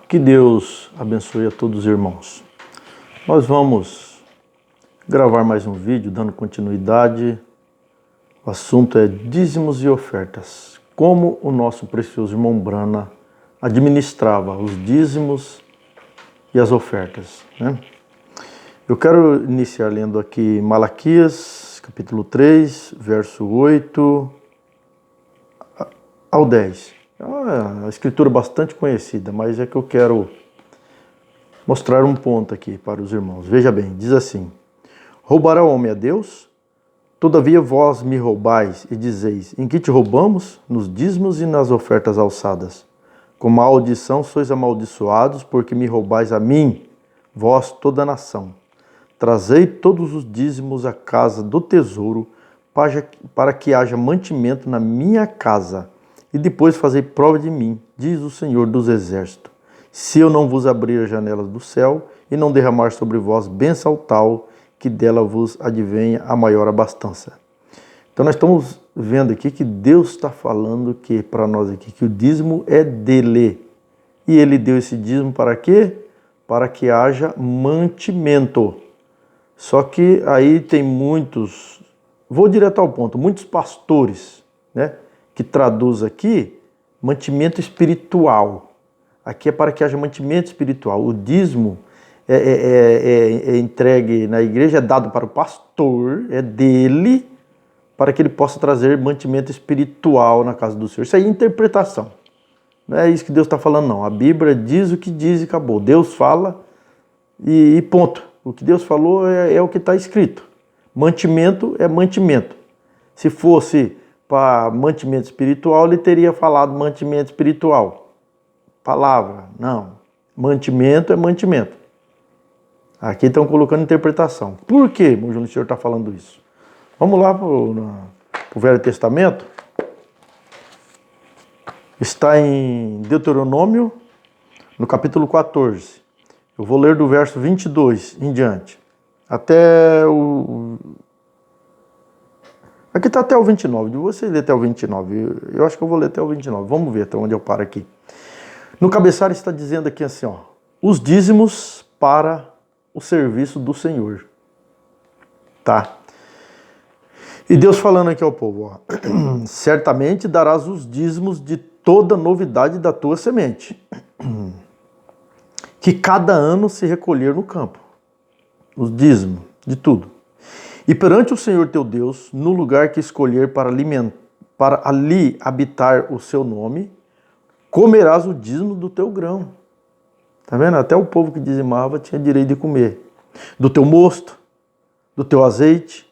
Que Deus abençoe a todos os irmãos. Nós vamos gravar mais um vídeo dando continuidade. O assunto é dízimos e ofertas. Como o nosso precioso irmão Brana administrava os dízimos e as ofertas, né? Eu quero iniciar lendo aqui Malaquias, capítulo 3, verso 8 ao 10. É uma escritura bastante conhecida, mas é que eu quero mostrar um ponto aqui para os irmãos. Veja bem, diz assim: roubará o homem a Deus? Todavia vós me roubais e dizeis: em que te roubamos? Nos dízimos e nas ofertas alçadas. Com maldição sois amaldiçoados, porque me roubais a mim, vós toda a nação. Trazei todos os dízimos à casa do tesouro, para que haja mantimento na minha casa, e depois fazei prova de mim, diz o Senhor dos Exércitos, se eu não vos abrir as janelas do céu e não derramar sobre vós bênção tal, que dela vos advenha a maior abastança. Então nós estamos vendo aqui que Deus está falando que para nós aqui que o dízimo é dele. E ele deu esse dízimo para quê? Para que haja mantimento. Só que aí tem muitos, vou direto ao ponto, muitos pastores, né, que traduz aqui mantimento espiritual. Aqui é para que haja mantimento espiritual. O dízimo é entregue na igreja, é dado para o pastor, é dele, para que ele possa trazer mantimento espiritual na casa do Senhor. Isso aí é interpretação. Não é isso que Deus está falando, não. A Bíblia diz o que diz e acabou. Deus fala e ponto. O que Deus falou é o que está escrito. Mantimento é mantimento. Se fosse para mantimento espiritual, ele teria falado mantimento espiritual. Palavra, não. Mantimento é mantimento. Aqui estão colocando interpretação. Por que, meu Júnior, o senhor está falando isso? Vamos lá para o Velho Testamento. Está em Deuteronômio, no capítulo 14. Eu vou ler do verso 22 em diante. Até o... Aqui está até o 29. De você ler até o 29. Eu acho que eu vou ler até o 29. Vamos ver até onde eu paro aqui. No cabeçalho está dizendo aqui assim, ó, os dízimos para o serviço do Senhor. Tá? E Deus falando aqui ao povo, ó, certamente darás os dízimos de toda novidade da tua semente, que cada ano se recolher no campo. Os dízimos de tudo. E perante o Senhor teu Deus, no lugar que escolher para ali habitar o seu nome, comerás o dízimo do teu grão. Tá vendo? Até o povo que dizimava tinha direito de comer. Do teu mosto, do teu azeite,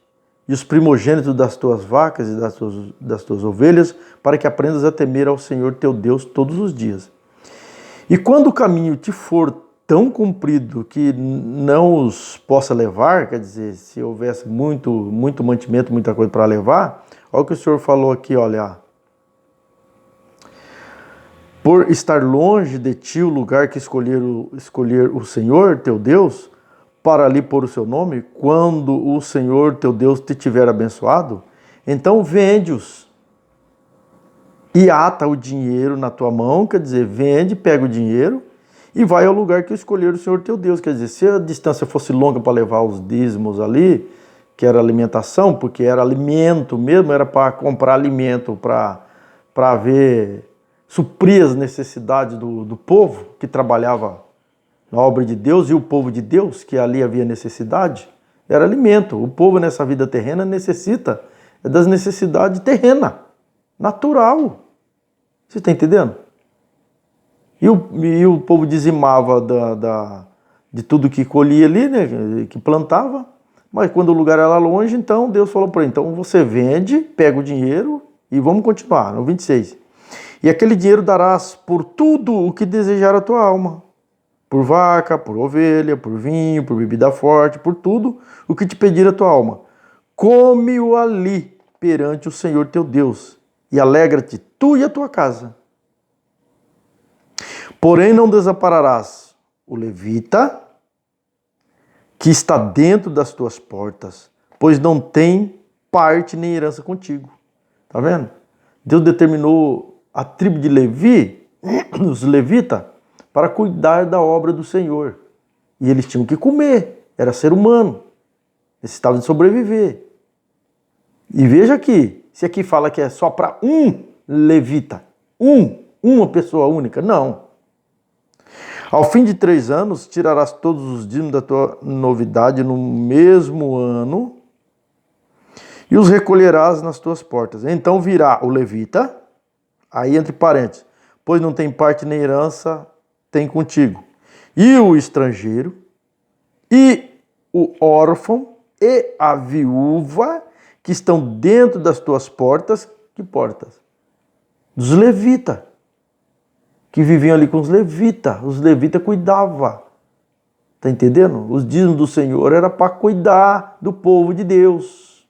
e os primogênitos das tuas vacas e das tuas ovelhas, para que aprendas a temer ao Senhor teu Deus todos os dias. E quando o caminho te for tão comprido que não os possa levar, quer dizer, se houvesse muito mantimento, muita coisa para levar, olha o que o Senhor falou aqui, olha. Por estar longe de ti o lugar que escolher o Senhor, teu Deus, para ali pôr o seu nome, quando o Senhor, teu Deus, te tiver abençoado, então vende-os e ata o dinheiro na tua mão, quer dizer, vende, pega o dinheiro, e vai ao lugar que escolher o Senhor teu Deus. Quer dizer, se a distância fosse longa para levar os dízimos ali, que era alimentação, porque era alimento mesmo, era para comprar alimento, para suprir as necessidades do povo que trabalhava na obra de Deus, e o povo de Deus, que ali havia necessidade, era alimento. O povo nessa vida terrena necessita das necessidades terrenas, natural. Você está entendendo? E o povo dizimava de tudo que colhia ali, né, que plantava, mas quando o lugar era longe, então Deus falou para ele, então você vende, pega o dinheiro e vamos continuar, no 26. E aquele dinheiro darás por tudo o que desejar a tua alma, por vaca, por ovelha, por vinho, por bebida forte, por tudo o que te pedir a tua alma. Come-o ali perante o Senhor teu Deus e alegra-te tu e a tua casa. Porém não desampararás o levita que está dentro das tuas portas, pois não tem parte nem herança contigo. Tá vendo? Deus determinou a tribo de Levi, os levitas, para cuidar da obra do Senhor. E eles tinham que comer, era ser humano, necessitava de sobreviver. E veja aqui, se aqui fala que é só para um levita, uma pessoa única, não. Ao fim de 3 anos, tirarás todos os dízimos da tua novidade no mesmo ano e os recolherás nas tuas portas. Então virá o levita, aí entre parênteses, pois não tem parte nem herança, tem contigo. E o estrangeiro, e o órfão, e a viúva, que estão dentro das tuas portas. Que portas? Dos levitas, que viviam ali com os levitas cuidavam. Está entendendo? Os dízimos do Senhor era para cuidar do povo de Deus.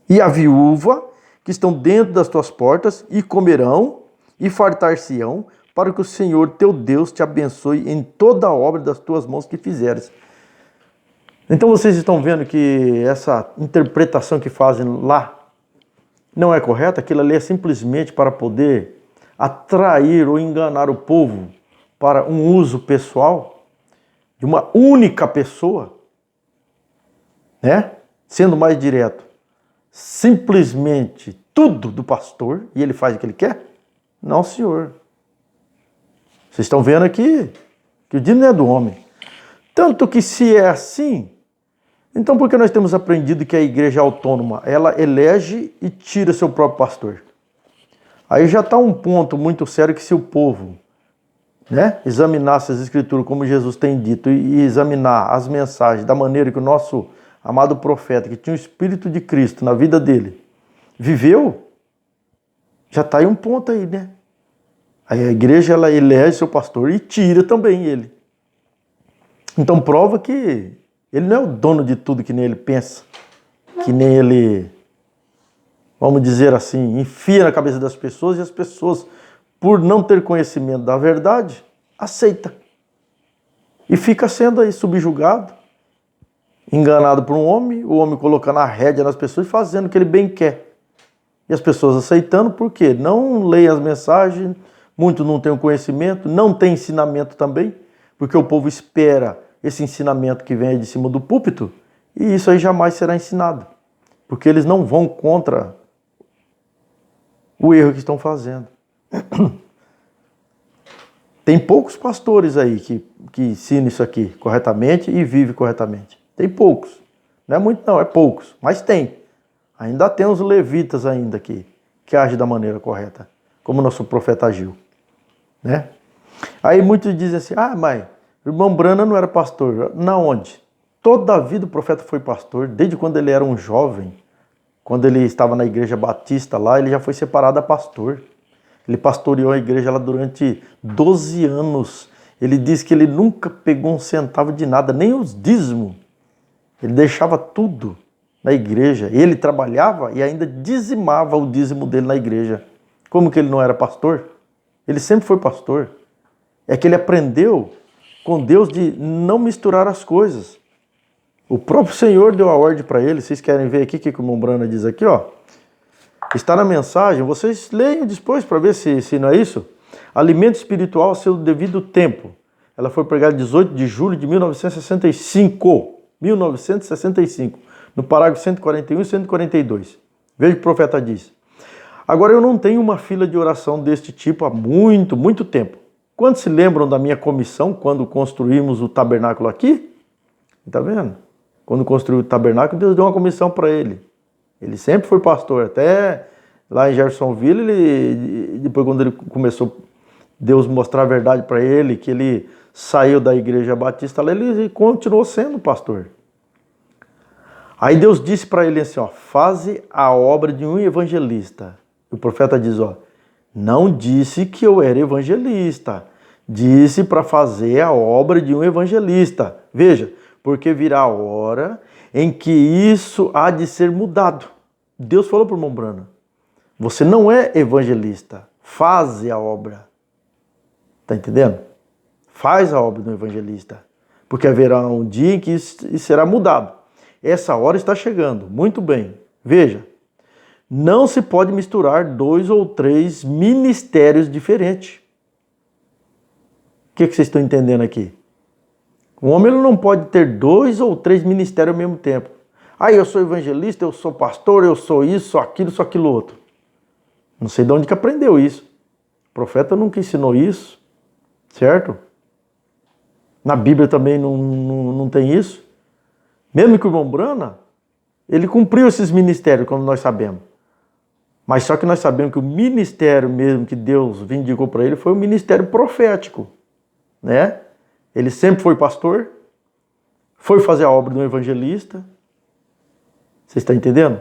E a viúva, que estão dentro das tuas portas, e comerão, e fartar-se-ão, para que o Senhor teu Deus te abençoe em toda a obra das tuas mãos que fizeres. Então vocês estão vendo que essa interpretação que fazem lá não é correta? Aquilo ali é simplesmente para poder atrair ou enganar o povo para um uso pessoal de uma única pessoa, né? Sendo mais direto, simplesmente tudo do pastor e ele faz o que ele quer? Não, senhor. Vocês estão vendo aqui que o dízimo não é do homem. Tanto que se é assim, então por que nós temos aprendido que a igreja autônoma, ela elege e tira seu próprio pastor? Aí já está um ponto muito sério que se o povo, né, examinasse as escrituras como Jesus tem dito e examinar as mensagens da maneira que o nosso amado profeta, que tinha o Espírito de Cristo na vida dele, viveu, já está aí um ponto aí, né? Aí a igreja ela elege seu pastor e tira também ele. Então prova que ele não é o dono de tudo que nem ele pensa, que nem ele, vamos dizer assim, enfia na cabeça das pessoas e as pessoas, por não ter conhecimento da verdade, aceita. E fica sendo aí subjugado, enganado por um homem, o homem colocando a rédea nas pessoas e fazendo o que ele bem quer. E as pessoas aceitando por quê? Não leem as mensagens, muitos não têm o conhecimento, não têm ensinamento também, porque o povo espera esse ensinamento que vem aí de cima do púlpito, e isso aí jamais será ensinado, porque eles não vão contra o erro que estão fazendo. Tem poucos pastores aí que ensinam isso aqui corretamente e vivem corretamente. Tem poucos. Não é muito não, é poucos, mas tem. Ainda tem os levitas ainda que agem da maneira correta, como o nosso profeta agiu, né? Aí muitos dizem assim, mas o irmão Brana não era pastor. Na onde? Toda a vida o profeta foi pastor, desde quando ele era um jovem, quando ele estava na igreja batista lá, ele já foi separado a pastor. Ele pastoreou a igreja lá durante 12 anos. Ele diz que ele nunca pegou um centavo de nada, nem os dízimos. Ele deixava tudo na igreja. Ele trabalhava e ainda dizimava o dízimo dele na igreja. Como que ele não era pastor? Ele sempre foi pastor. É que ele aprendeu com Deus de não misturar as coisas. O próprio Senhor deu a ordem para ele. Vocês querem ver aqui o que o irmão Brana diz aqui, ó? Está na mensagem, vocês leiam depois para ver se não é isso. Alimento espiritual ao seu devido tempo. Ela foi pregada 18 de julho de 1965. 1965. No parágrafo 141 e 142. Veja o que o profeta diz. Agora eu não tenho uma fila de oração deste tipo há muito, muito tempo. Quantos se lembram da minha comissão quando construímos o tabernáculo aqui? Está vendo? Quando construiu o tabernáculo, Deus deu uma comissão para ele. Ele sempre foi pastor, até lá em Jeffersonville, depois quando ele começou, Deus mostrar a verdade para ele, que ele saiu da igreja batista, lá ele continuou sendo pastor. Aí Deus disse para ele assim, ó, faze a obra de um evangelista. E o profeta diz, ó, não disse que eu era evangelista, disse para fazer a obra de um evangelista. Veja, porque virá a hora em que isso há de ser mudado. Deus falou para o irmão Brana, você não é evangelista, faze a obra. Está entendendo? Faz a obra do evangelista, porque haverá um dia em que isso será mudado. Essa hora está chegando, muito bem. Veja, não se pode misturar 2 ou 3 ministérios diferentes. que vocês estão entendendo aqui? O homem ele não pode ter 2 ou 3 ministérios ao mesmo tempo. Ah, eu sou evangelista, eu sou pastor, eu sou isso, sou aquilo outro. Não sei de onde que aprendeu isso. O profeta nunca ensinou isso, certo? Na Bíblia também não tem isso. Mesmo que o irmão Brana, ele cumpriu esses ministérios, como nós sabemos. Mas só que nós sabemos que o ministério mesmo que Deus vindicou para ele foi o ministério profético, né? Ele sempre foi pastor, foi fazer a obra do evangelista. Você está entendendo?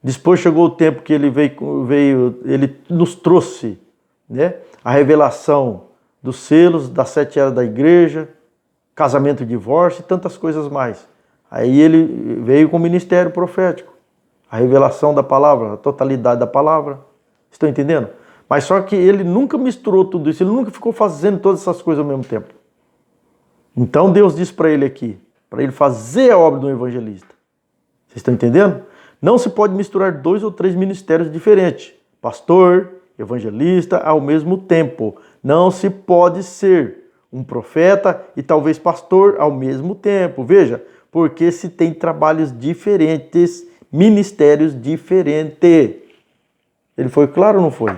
Depois chegou o tempo que ele veio, ele nos trouxe, né, a revelação dos selos, das 7 eras da igreja, casamento e divórcio e tantas coisas mais. Aí ele veio com o ministério profético, a revelação da palavra, a totalidade da palavra. Estão entendendo? Mas só que ele nunca misturou tudo isso, ele nunca ficou fazendo todas essas coisas ao mesmo tempo. Então Deus disse para ele aqui, para ele fazer a obra do evangelista. Vocês estão entendendo? Não se pode misturar 2 ou 3 ministérios diferentes. Pastor, evangelista, ao mesmo tempo. Não se pode ser um profeta e talvez pastor ao mesmo tempo. Veja, porque se tem trabalhos diferentes, ministérios diferentes. Ele foi claro ou não foi?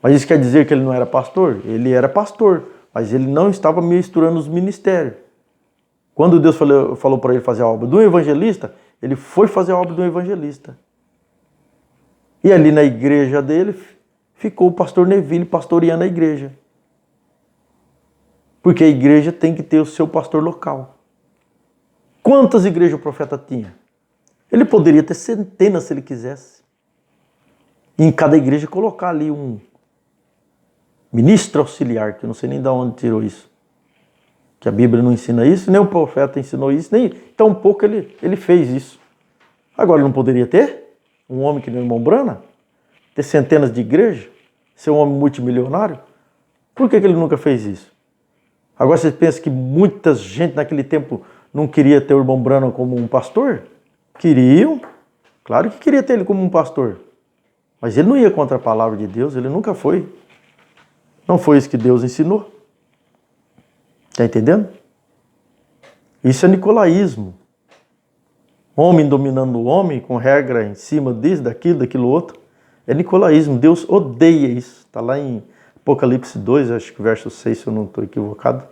Mas isso quer dizer que ele não era pastor? Ele era pastor, mas ele não estava misturando os ministérios. Quando Deus falou para ele fazer a obra do evangelista, ele foi fazer a obra do evangelista. E ali na igreja dele ficou o pastor Neville pastoreando a igreja. Porque a igreja tem que ter o seu pastor local. Quantas igrejas o profeta tinha? Ele poderia ter centenas se ele quisesse. E em cada igreja colocar ali um ministro auxiliar, que eu não sei nem de onde tirou isso. Que a Bíblia não ensina isso, nem o profeta ensinou isso, nem tão pouco ele fez isso. Agora ele não poderia ter? Um homem que nem o irmão Brana? Ter centenas de igrejas? Ser um homem multimilionário? Por que ele nunca fez isso? Agora você pensa que muita gente naquele tempo não queria ter o irmão Brana como um pastor? Queriam. Claro que queria ter ele como um pastor. Mas ele não ia contra a palavra de Deus, ele nunca foi. Não foi isso que Deus ensinou. Está entendendo? Isso é nicolaísmo. Homem dominando o homem, com regra em cima disso, daquilo outro. É nicolaísmo. Deus odeia isso. Está lá em Apocalipse 2, acho que verso 6, se eu não estou equivocado.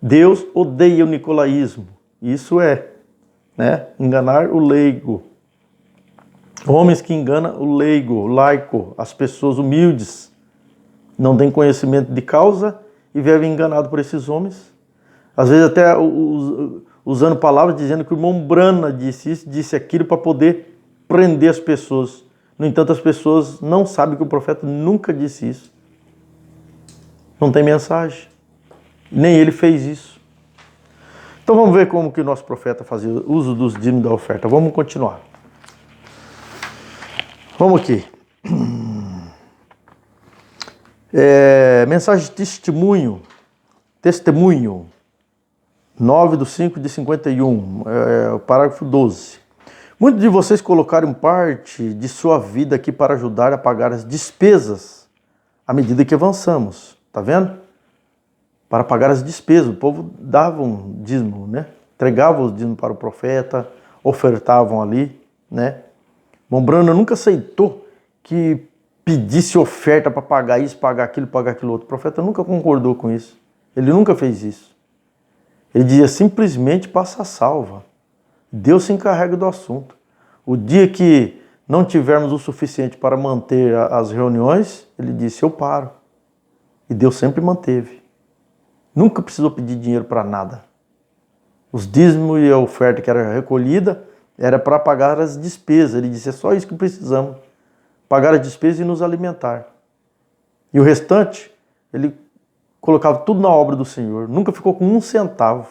Deus odeia o nicolaísmo. Isso é, né, enganar o leigo. Homens que enganam o leigo, o laico, as pessoas humildes. Não têm conhecimento de causa e vivem enganados por esses homens. Às vezes até usando palavras dizendo que o irmão Brana disse isso, disse aquilo para poder prender as pessoas. No entanto, as pessoas não sabem que o profeta nunca disse isso. Não tem mensagem. Nem ele fez isso. Então vamos ver como que o nosso profeta fazia uso dos dízimos da oferta. Vamos continuar. Vamos aqui. Mensagem de testemunho, 9/5/51, o parágrafo 12. Muitos de vocês colocaram parte de sua vida aqui para ajudar a pagar as despesas à medida que avançamos. Está vendo? Para pagar as despesas. O povo dava um dízimo, né? Entregava os dízimos para o profeta, ofertavam ali, né? Mombrana nunca aceitou que pedisse oferta para pagar isso, pagar aquilo outro. O profeta nunca concordou com isso. Ele nunca fez isso. Ele dizia simplesmente passa a salva. Deus se encarrega do assunto. O dia que não tivermos o suficiente para manter as reuniões, ele disse, eu paro. E Deus sempre manteve. Nunca precisou pedir dinheiro para nada. Os dízimos e a oferta que era recolhida era para pagar as despesas. Ele disse, é só isso que precisamos. Pagar as despesas e nos alimentar. E o restante, ele colocava tudo na obra do Senhor. Nunca ficou com 1 centavo.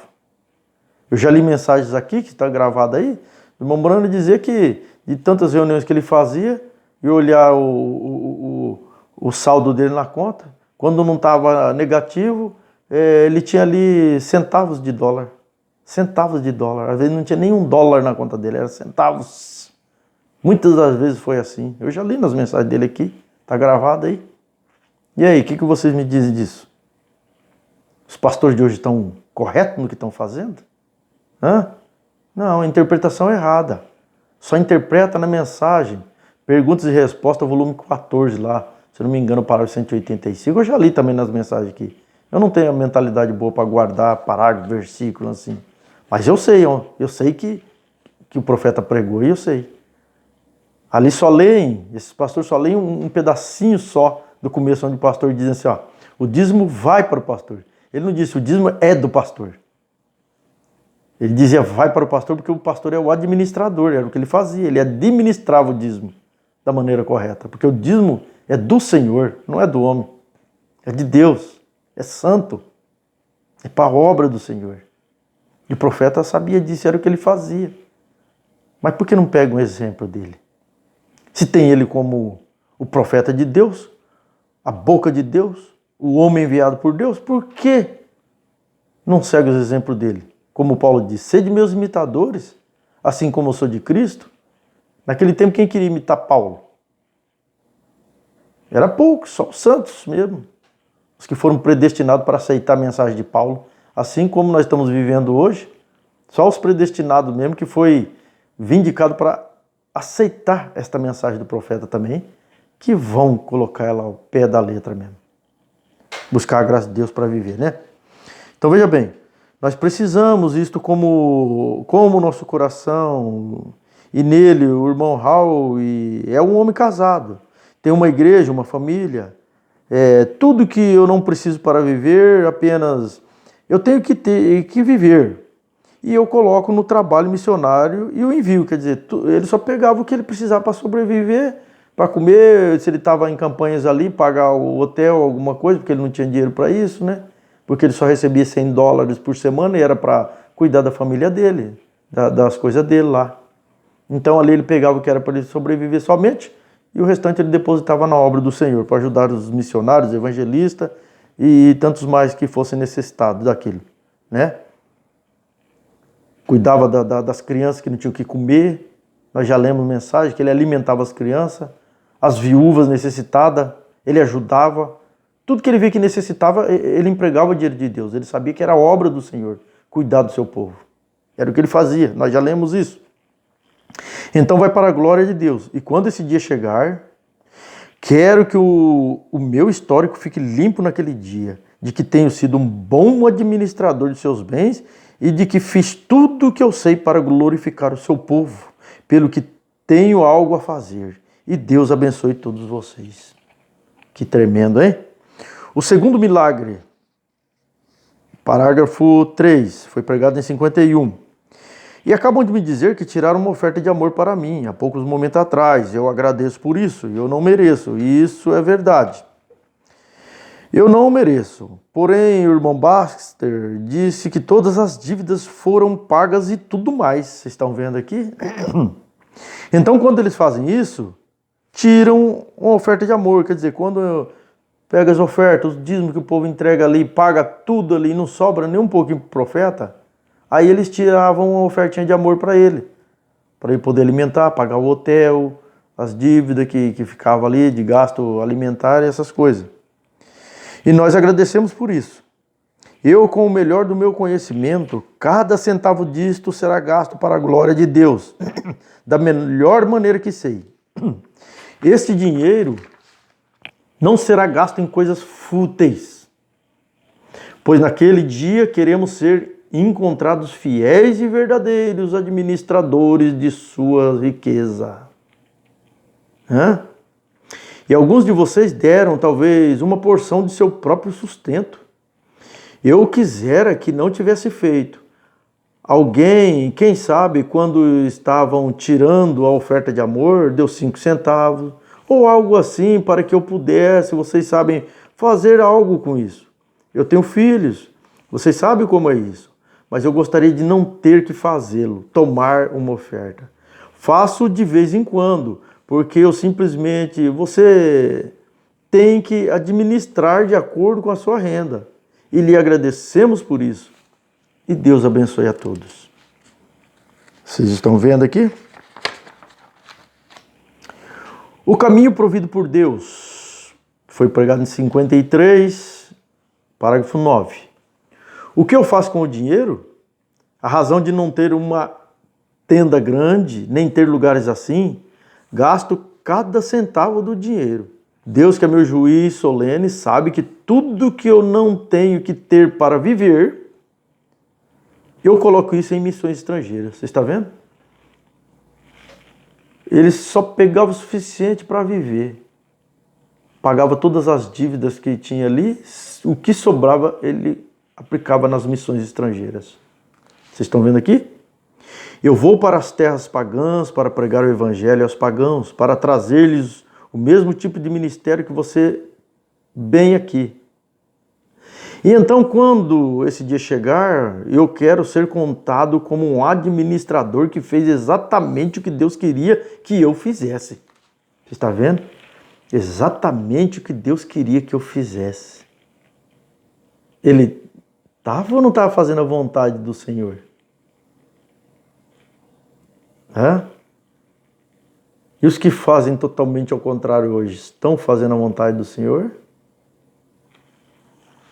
Eu já li mensagens aqui, que está gravada aí, o irmão Brana dizia que de tantas reuniões que ele fazia, e olhar o saldo dele na conta, quando não estava negativo, ele tinha ali centavos de dólar. Centavos de dólar. Às vezes não tinha nem $1 na conta dele, era centavos. Muitas das vezes foi assim. Eu já li nas mensagens dele aqui, está gravado aí. E aí, o que vocês me dizem disso? Os pastores de hoje estão corretos no que estão fazendo? Hã? Não, a interpretação é errada. Só interpreta na mensagem. Perguntas e respostas, volume 14 lá. Se eu não me engano, parágrafo 185. Eu já li também nas mensagens aqui. Eu não tenho a mentalidade boa para guardar parágrafo, versículo assim. Mas eu sei que o profeta pregou e eu sei. Ali só leem, esses pastores só leem um pedacinho só do começo, onde o pastor diz assim, ó, o dízimo vai para o pastor. Ele não disse, o dízimo é do pastor. Ele dizia, vai para o pastor, porque o pastor é o administrador, era o que ele fazia, ele administrava o dízimo da maneira correta, porque o dízimo é do Senhor, não é do homem, é de Deus, é santo, é para a obra do Senhor. E o profeta sabia disso, era o que ele fazia. Mas por que não pega um exemplo dele? Se tem ele como o profeta de Deus, a boca de Deus, o homem enviado por Deus, por que não segue os exemplos dele? Como Paulo diz, sede meus imitadores, assim como eu sou de Cristo. Naquele tempo, quem queria imitar Paulo? Era poucos, só os santos mesmo. Os que foram predestinados para aceitar a mensagem de Paulo. Assim como nós estamos vivendo hoje, só os predestinados mesmo que foi vindicado para aceitar esta mensagem do profeta também, que vão colocar ela ao pé da letra mesmo. Buscar a graça de Deus para viver, né? Então veja bem, nós precisamos isto como nosso coração, e nele o irmão Raul é um homem casado, tem uma igreja, uma família, tudo que eu não preciso para viver, apenas eu tenho que viver. E eu coloco no trabalho missionário e o envio, quer dizer, ele só pegava o que ele precisava para sobreviver, para comer, se ele estava em campanhas ali, pagar o hotel, alguma coisa, porque ele não tinha dinheiro para isso, né? Porque ele só recebia $100 por semana e era para cuidar da família dele, das coisas dele lá. Então ali ele pegava o que era para ele sobreviver somente e o restante ele depositava na obra do Senhor, para ajudar os missionários, evangelistas e tantos mais que fossem necessitados daquilo, né? Cuidava das crianças que não tinham o que comer. Nós já lemos mensagem que ele alimentava as crianças, as viúvas necessitadas, ele ajudava. Tudo que ele via que necessitava, ele empregava o dinheiro de Deus. Ele sabia que era obra do Senhor, cuidar do seu povo. Era o que ele fazia, nós já lemos isso. Então vai para a glória de Deus. E quando esse dia chegar, quero que o meu histórico fique limpo naquele dia, de que tenho sido um bom administrador de seus bens e de que fiz tudo o que eu sei para glorificar o seu povo, pelo que tenho algo a fazer. E Deus abençoe todos vocês. Que tremendo, hein? O segundo milagre, parágrafo 3, foi pregado em 51. E acabam de me dizer que tiraram uma oferta de amor para mim, há poucos momentos atrás. Eu agradeço por isso, eu não mereço, e isso é verdade. Eu não o mereço. Porém, o irmão Baxter disse que todas as dívidas foram pagas e tudo mais. Vocês estão vendo aqui? Então, quando eles fazem isso, tiram uma oferta de amor. Quer dizer, quando pega as ofertas, os dízimos que o povo entrega ali, paga tudo ali, não sobra nem um pouquinho para o profeta, aí eles tiravam uma ofertinha de amor para ele poder alimentar, pagar o hotel, as dívidas que ficavam ali de gasto alimentar e essas coisas. E nós agradecemos por isso. Eu, com o melhor do meu conhecimento, cada centavo disto será gasto para a glória de Deus, da melhor maneira que sei. Este dinheiro não será gasto em coisas fúteis, pois naquele dia queremos ser encontrados fiéis e verdadeiros administradores de sua riqueza. E alguns de vocês deram, talvez, uma porção de seu próprio sustento. Eu quisera que não tivesse feito. Alguém, quem sabe, quando estavam tirando a oferta de amor, deu 5 centavos, ou algo assim, para que eu pudesse, vocês sabem, fazer algo com isso. Eu tenho filhos, vocês sabem como é isso, mas eu gostaria de não ter que fazê-lo, tomar uma oferta. Faço de vez em quando, porque eu simplesmente, você tem que administrar de acordo com a sua renda. E lhe agradecemos por isso. E Deus abençoe a todos. Vocês estão vendo aqui? O caminho provido por Deus. Foi pregado em 53, parágrafo 9. O que eu faço com o dinheiro? A razão de não ter uma tenda grande, nem ter lugares assim, gasto cada centavo do dinheiro. Deus, que é meu juiz solene, sabe que tudo que eu não tenho que ter para viver, eu coloco isso em missões estrangeiras. Você está vendo? Ele só pegava o suficiente para viver. Pagava todas as dívidas que tinha ali, o que sobrava ele aplicava nas missões estrangeiras. Vocês estão vendo aqui? Eu vou para as terras pagãs para pregar o evangelho aos pagãos, para trazer-lhes o mesmo tipo de ministério que você bem aqui. E então, quando esse dia chegar, eu quero ser contado como um administrador que fez exatamente o que Deus queria que eu fizesse. Você está vendo? Exatamente o que Deus queria que eu fizesse. Ele estava ou não estava fazendo a vontade do Senhor? Hã? E os que fazem totalmente ao contrário hoje, estão fazendo a vontade do Senhor?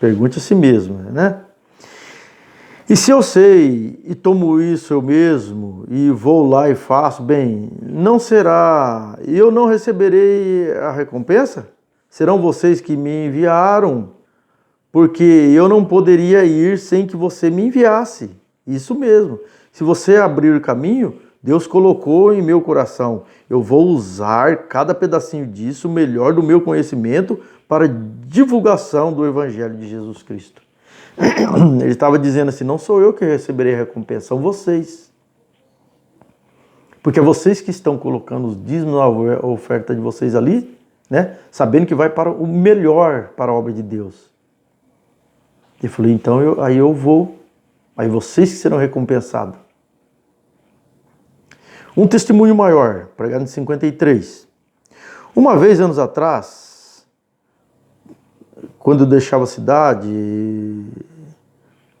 Pergunte a si mesmo, né? E se eu sei e tomo isso eu mesmo e vou lá e faço, bem, não será, eu não receberei a recompensa? Serão vocês que me enviaram, porque eu não poderia ir sem que você me enviasse. Isso mesmo. Se você abrir o caminho, Deus colocou em meu coração. Eu vou usar cada pedacinho disso, o melhor do meu conhecimento, para divulgação do Evangelho de Jesus Cristo. Ele estava dizendo assim, não sou eu que receberei a recompensa, são vocês. Porque é vocês que estão colocando os dízimos na oferta de vocês ali, né? Sabendo que vai para o melhor para a obra de Deus. Ele falou, então aí eu vou, aí vocês que serão recompensados. Um testemunho maior, pregado em 53. Uma vez, anos atrás, quando eu deixava a cidade,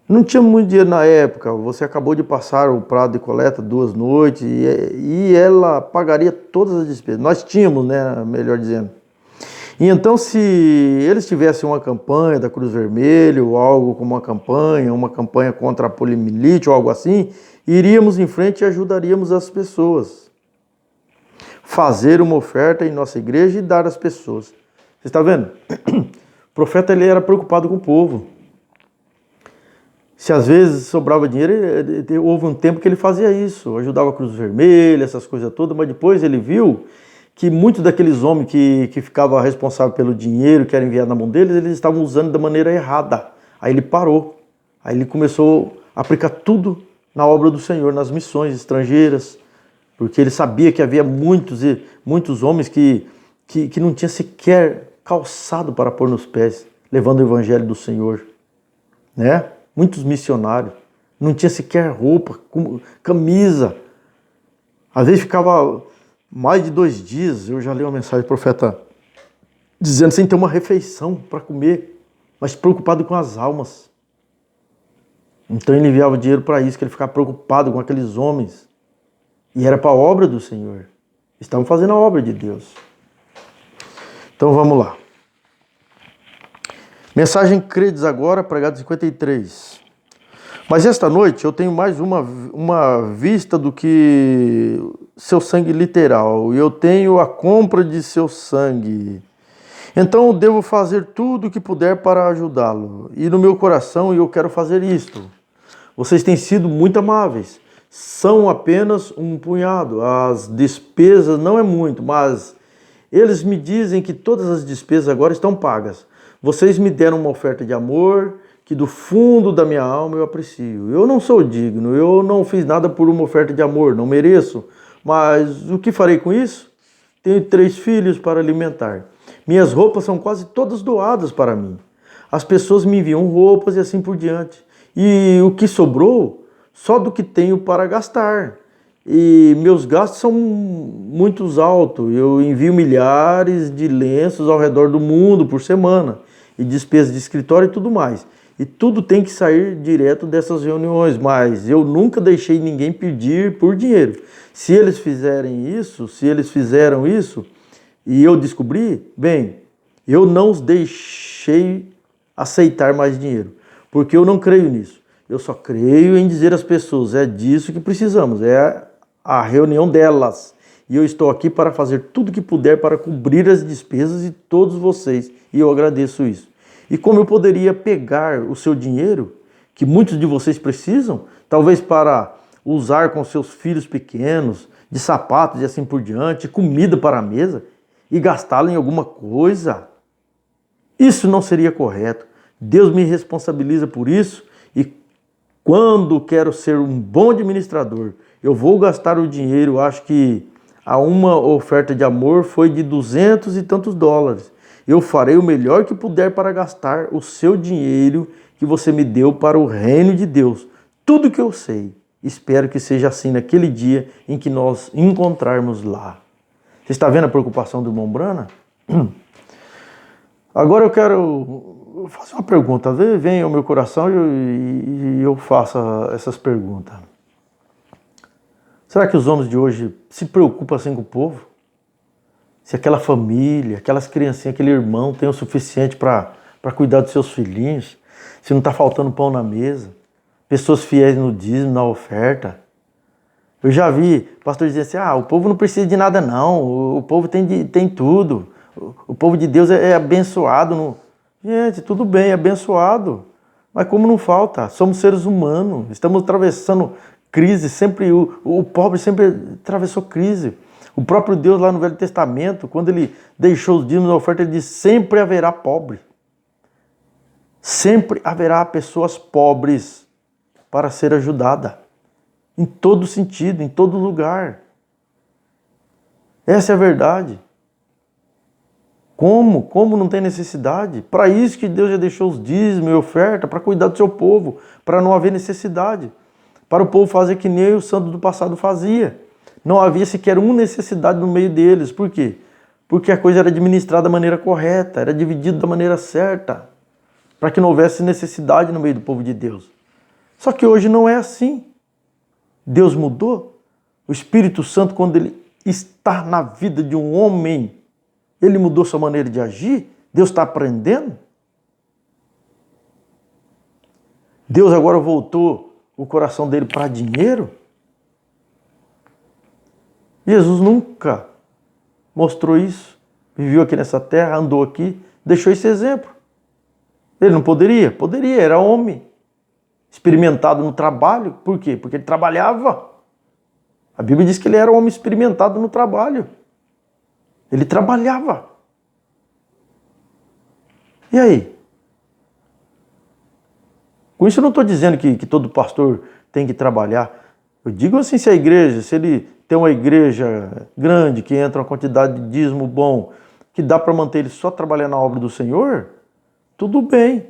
não tinha muito dinheiro na época, você acabou de passar o prazo de coleta 2 noites e ela pagaria todas as despesas. Nós tínhamos, né, melhor dizendo. E então, se eles tivessem uma campanha da Cruz Vermelha, ou algo como uma campanha contra a poliomielite ou algo assim, iríamos em frente e ajudaríamos as pessoas. Fazer uma oferta em nossa igreja e dar às pessoas. Você está vendo? O profeta ele era preocupado com o povo. Se às vezes sobrava dinheiro, houve um tempo que ele fazia isso, ajudava a Cruz Vermelha, essas coisas todas, mas depois ele viu que muitos daqueles homens que ficavam responsáveis pelo dinheiro que era enviado na mão deles, eles estavam usando da maneira errada. Aí ele parou. Aí ele começou a aplicar tudo na obra do Senhor, nas missões estrangeiras, porque ele sabia que havia muitos homens que não tinham sequer calçado para pôr nos pés, levando o evangelho do Senhor, né? Muitos missionários, não tinha sequer roupa, camisa, às vezes ficava mais de 2 dias, eu já li uma mensagem do profeta dizendo sem ter uma refeição para comer, mas preocupado com as almas. Então ele enviava dinheiro para isso, que ele ficava preocupado com aqueles homens, e era para a obra do Senhor, estavam fazendo a obra de Deus. Então vamos lá. Mensagem Credes agora, pregado 53. Mas esta noite eu tenho mais uma vista do que seu sangue literal. E eu tenho a compra de seu sangue. Então eu devo fazer tudo o que puder para ajudá-lo. E no meu coração eu quero fazer isto. Vocês têm sido muito amáveis. São apenas um punhado. As despesas não é muito, mas eles me dizem que todas as despesas agora estão pagas. Vocês me deram uma oferta de amor que do fundo da minha alma eu aprecio. Eu não sou digno, eu não fiz nada por uma oferta de amor, não mereço. Mas o que farei com isso? Tenho 3 filhos para alimentar. Minhas roupas são quase todas doadas para mim. As pessoas me enviam roupas e assim por diante. E o que sobrou, só do que tenho para gastar. E meus gastos são muito altos. Eu envio milhares de lenços ao redor do mundo por semana. E despesas de escritório e tudo mais. E tudo tem que sair direto dessas reuniões. Mas eu nunca deixei ninguém pedir por dinheiro. Se eles fizeram isso, e eu descobri, bem, Eu não os deixei aceitar mais dinheiro, porque eu não creio nisso. Eu só creio em dizer às pessoas, é disso que precisamos, é a reunião delas. E eu estou aqui para fazer tudo que puder para cobrir as despesas de todos vocês. E eu agradeço isso. E como eu poderia pegar o seu dinheiro, que muitos de vocês precisam, talvez para usar com seus filhos pequenos, de sapatos e assim por diante, comida para a mesa, e gastá-lo em alguma coisa? Isso não seria correto. Deus me responsabiliza por isso e quando quero ser um bom administrador, eu vou gastar o dinheiro. Acho que a uma oferta de amor foi de 200 e tantos dólares. Eu farei o melhor que puder para gastar o seu dinheiro que você me deu para o reino de Deus. Tudo que eu sei. Espero que seja assim naquele dia em que nós encontrarmos lá. Você está vendo a preocupação do irmão Brana? Agora eu quero fazer uma pergunta. Vem ao meu coração e eu faço essas perguntas. Será que os homens de hoje se preocupam assim com o povo? Se aquela família, aquelas criancinhas, aquele irmão tem o suficiente para cuidar dos seus filhinhos? Se não está faltando pão na mesa? Pessoas fiéis no dízimo, na oferta? Eu já vi pastor dizer assim, o povo não precisa de nada não, o povo tem tudo. O povo de Deus é abençoado. Gente, tudo bem, é abençoado. Mas como não falta? Somos seres humanos, estamos atravessando crise, sempre o pobre sempre atravessou crise. O próprio Deus lá no Velho Testamento, quando ele deixou os dízimos na oferta, ele disse, sempre haverá pobre. Sempre haverá pessoas pobres para ser ajudada. Em todo sentido, em todo lugar. Essa é a verdade. Como não tem necessidade? Para isso que Deus já deixou os dízimos e oferta, para cuidar do seu povo, para não haver necessidade. Para o povo fazer que nem o santo do passado fazia. Não havia sequer uma necessidade no meio deles. Por quê? Porque a coisa era administrada da maneira correta, era dividida da maneira certa, para que não houvesse necessidade no meio do povo de Deus. Só que hoje não é assim. Deus mudou. O Espírito Santo, quando ele está na vida de um homem, ele mudou sua maneira de agir. Deus está aprendendo. Deus agora voltou o coração dele para dinheiro. Jesus nunca mostrou isso. Viveu aqui nessa terra, andou aqui, deixou esse exemplo. Ele não poderia? Poderia, era homem. Experimentado no trabalho. Por quê? Porque ele trabalhava. A Bíblia diz que ele era um homem experimentado no trabalho. Ele trabalhava. E aí? Com isso eu não estou dizendo que todo pastor tem que trabalhar. Eu digo assim, se a igreja, se ele tem uma igreja grande, que entra uma quantidade de dízimo bom, que dá para manter ele só trabalhando na obra do Senhor, tudo bem.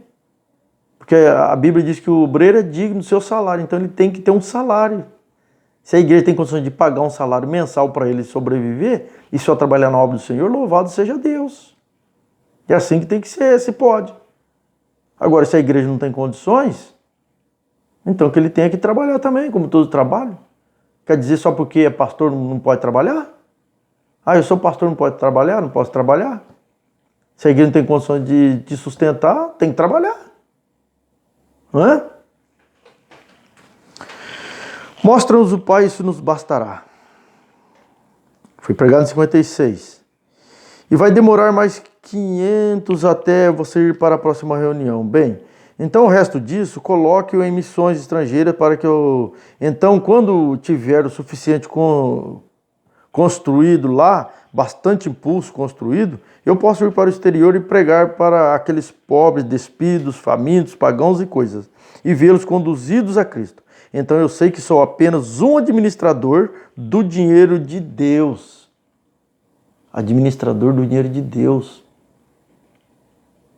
Porque a Bíblia diz que o obreiro é digno do seu salário, então ele tem que ter um salário. Se a igreja tem condições de pagar um salário mensal para ele sobreviver e só trabalhar na obra do Senhor, louvado seja Deus. É assim que tem que ser, se pode. Agora, se a igreja não tem condições, então que ele tenha que trabalhar também, como todo trabalho. Quer dizer, só porque é pastor não pode trabalhar? Eu sou pastor, não pode trabalhar? Não posso trabalhar? Se a igreja não tem condições de sustentar, tem que trabalhar. Não é? Mostra-nos o Pai, isso nos bastará. Foi pregado em 56. E vai demorar mais 500 até você ir para a próxima reunião. Bem, então o resto disso, coloque-o em missões estrangeiras para que eu... Então, quando tiver o suficiente construído lá, bastante impulso construído, eu posso ir para o exterior e pregar para aqueles pobres, despidos, famintos, pagãos e coisas, e vê-los conduzidos a Cristo. Então eu sei que sou apenas um administrador do dinheiro de Deus. Administrador do dinheiro de Deus.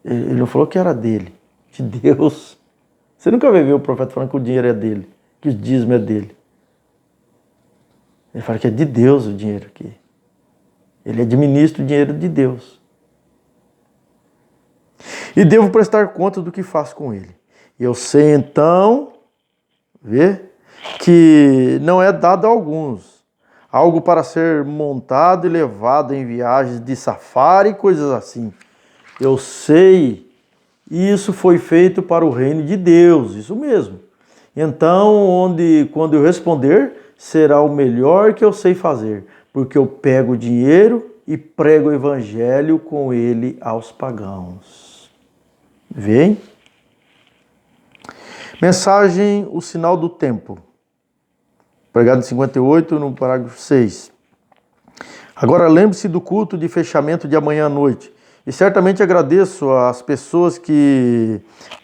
Ele não falou que era dele, de Deus. Você nunca vai ver o profeta falando que o dinheiro é dele, que o dízimo é dele. Ele fala que é de Deus o dinheiro aqui. Ele administra o dinheiro de Deus. E devo prestar conta do que faço com ele. Eu sei então, que não é dado a alguns. Algo para ser montado e levado em viagens de safari e coisas assim. Eu sei, isso foi feito para o reino de Deus, isso mesmo. Então, quando eu responder, será o melhor que eu sei fazer, porque eu pego o dinheiro e prego o evangelho com ele aos pagãos. Vem? Mensagem, o sinal do tempo. Pregado em 58, no parágrafo 6. Agora lembre-se do culto de fechamento de amanhã à noite. E certamente agradeço às pessoas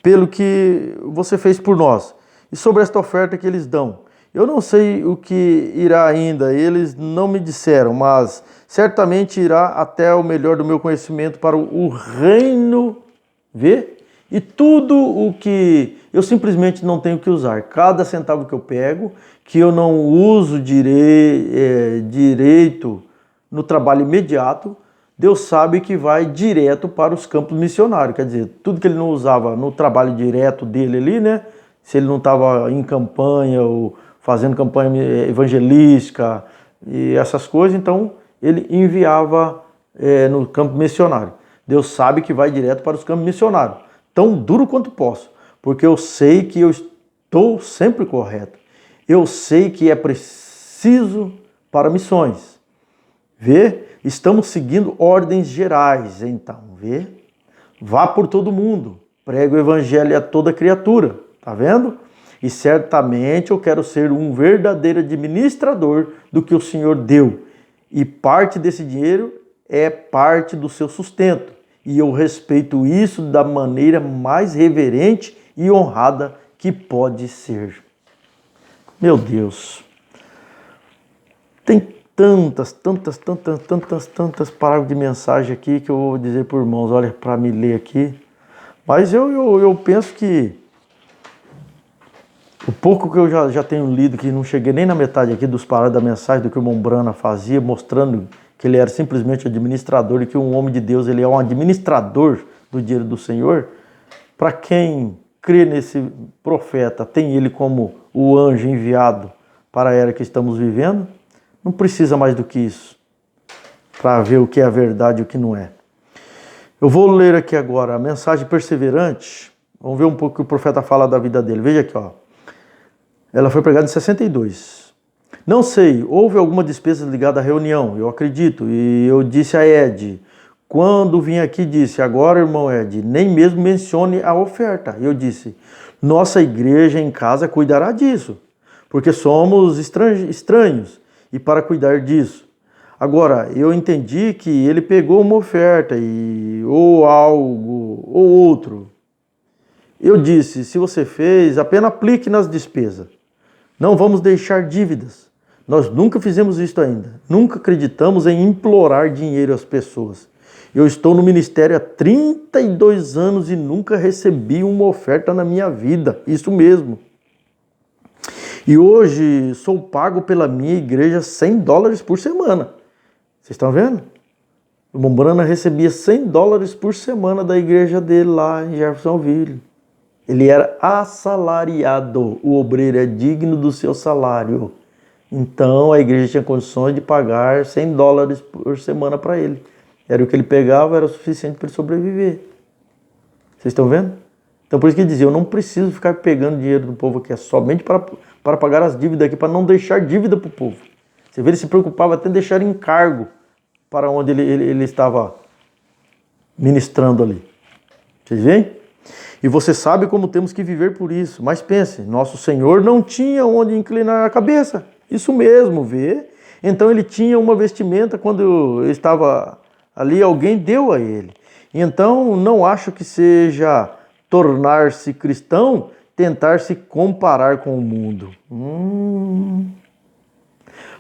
pelo que você fez por nós. E sobre esta oferta que eles dão. Eu não sei o que irá ainda, eles não me disseram, mas certamente irá até o melhor do meu conhecimento para o reino, vê? E tudo o que eu simplesmente não tenho que usar. Cada centavo que eu pego, que eu não uso direito no trabalho imediato, Deus sabe que vai direto para os campos missionários. Quer dizer, tudo que ele não usava no trabalho direto dele ali, né? Se ele não estava em campanha ou fazendo campanha evangelística e essas coisas, então ele enviava no campo missionário. Deus sabe que vai direto para os campos missionários. Tão duro quanto posso, porque eu sei que eu estou sempre correto. Eu sei que é preciso para missões. Vê? Estamos seguindo ordens gerais, então, vê? Vá por todo mundo, prega o evangelho a toda criatura, tá vendo? E certamente eu quero ser um verdadeiro administrador do que o Senhor deu. E parte desse dinheiro é parte do seu sustento. E eu respeito isso da maneira mais reverente e honrada que pode ser. Meu Deus. Tem tantas parágrafos de mensagem aqui que eu vou dizer por irmãos, olha, para me ler aqui. Mas eu penso que o pouco que eu já tenho lido, que não cheguei nem na metade aqui dos parágrafos da mensagem do que o irmão Brana fazia, mostrando que ele era simplesmente administrador e que um homem de Deus ele é um administrador do dinheiro do Senhor. Para quem crê nesse profeta, tem ele como o anjo enviado para a era que estamos vivendo, não precisa mais do que isso para ver o que é a verdade e o que não é. Eu vou ler aqui agora a mensagem perseverante. Vamos ver um pouco o que o profeta fala da vida dele. Veja aqui, ó. Ela foi pregada em 62. Não sei, houve alguma despesa ligada à reunião, eu acredito. E eu disse a Ed, quando vim aqui, disse, agora, irmão Ed, nem mesmo mencione a oferta. Eu disse, nossa igreja em casa cuidará disso, porque somos estranhos e para cuidar disso. Agora, eu entendi que ele pegou uma oferta ou algo, ou outro. Eu disse, se você fez, apenas aplique nas despesas. Não vamos deixar dívidas. Nós nunca fizemos isso ainda. Nunca acreditamos em implorar dinheiro às pessoas. Eu estou no ministério há 32 anos e nunca recebi uma oferta na minha vida. Isso mesmo. E hoje sou pago pela minha igreja $100 por semana. Vocês estão vendo? O irmão Brana recebia $100 por semana da igreja dele lá em Jeffersonville. Ele era assalariado. O obreiro é digno do seu salário. Então a igreja tinha condições de pagar $100 por semana para ele. Era o que ele pegava, era o suficiente para ele sobreviver. Vocês estão vendo? Então por isso que ele dizia, eu não preciso ficar pegando dinheiro do povo aqui, é somente para pagar as dívidas aqui, para não deixar dívida para o povo. Você vê, ele se preocupava até em deixar encargo para onde ele estava ministrando ali. Vocês veem? E você sabe como temos que viver por isso. Mas pense, nosso Senhor não tinha onde inclinar a cabeça. Isso mesmo, vê? Então ele tinha uma vestimenta, quando estava ali, alguém deu a ele. Então não acho que seja tornar-se cristão, tentar se comparar com o mundo.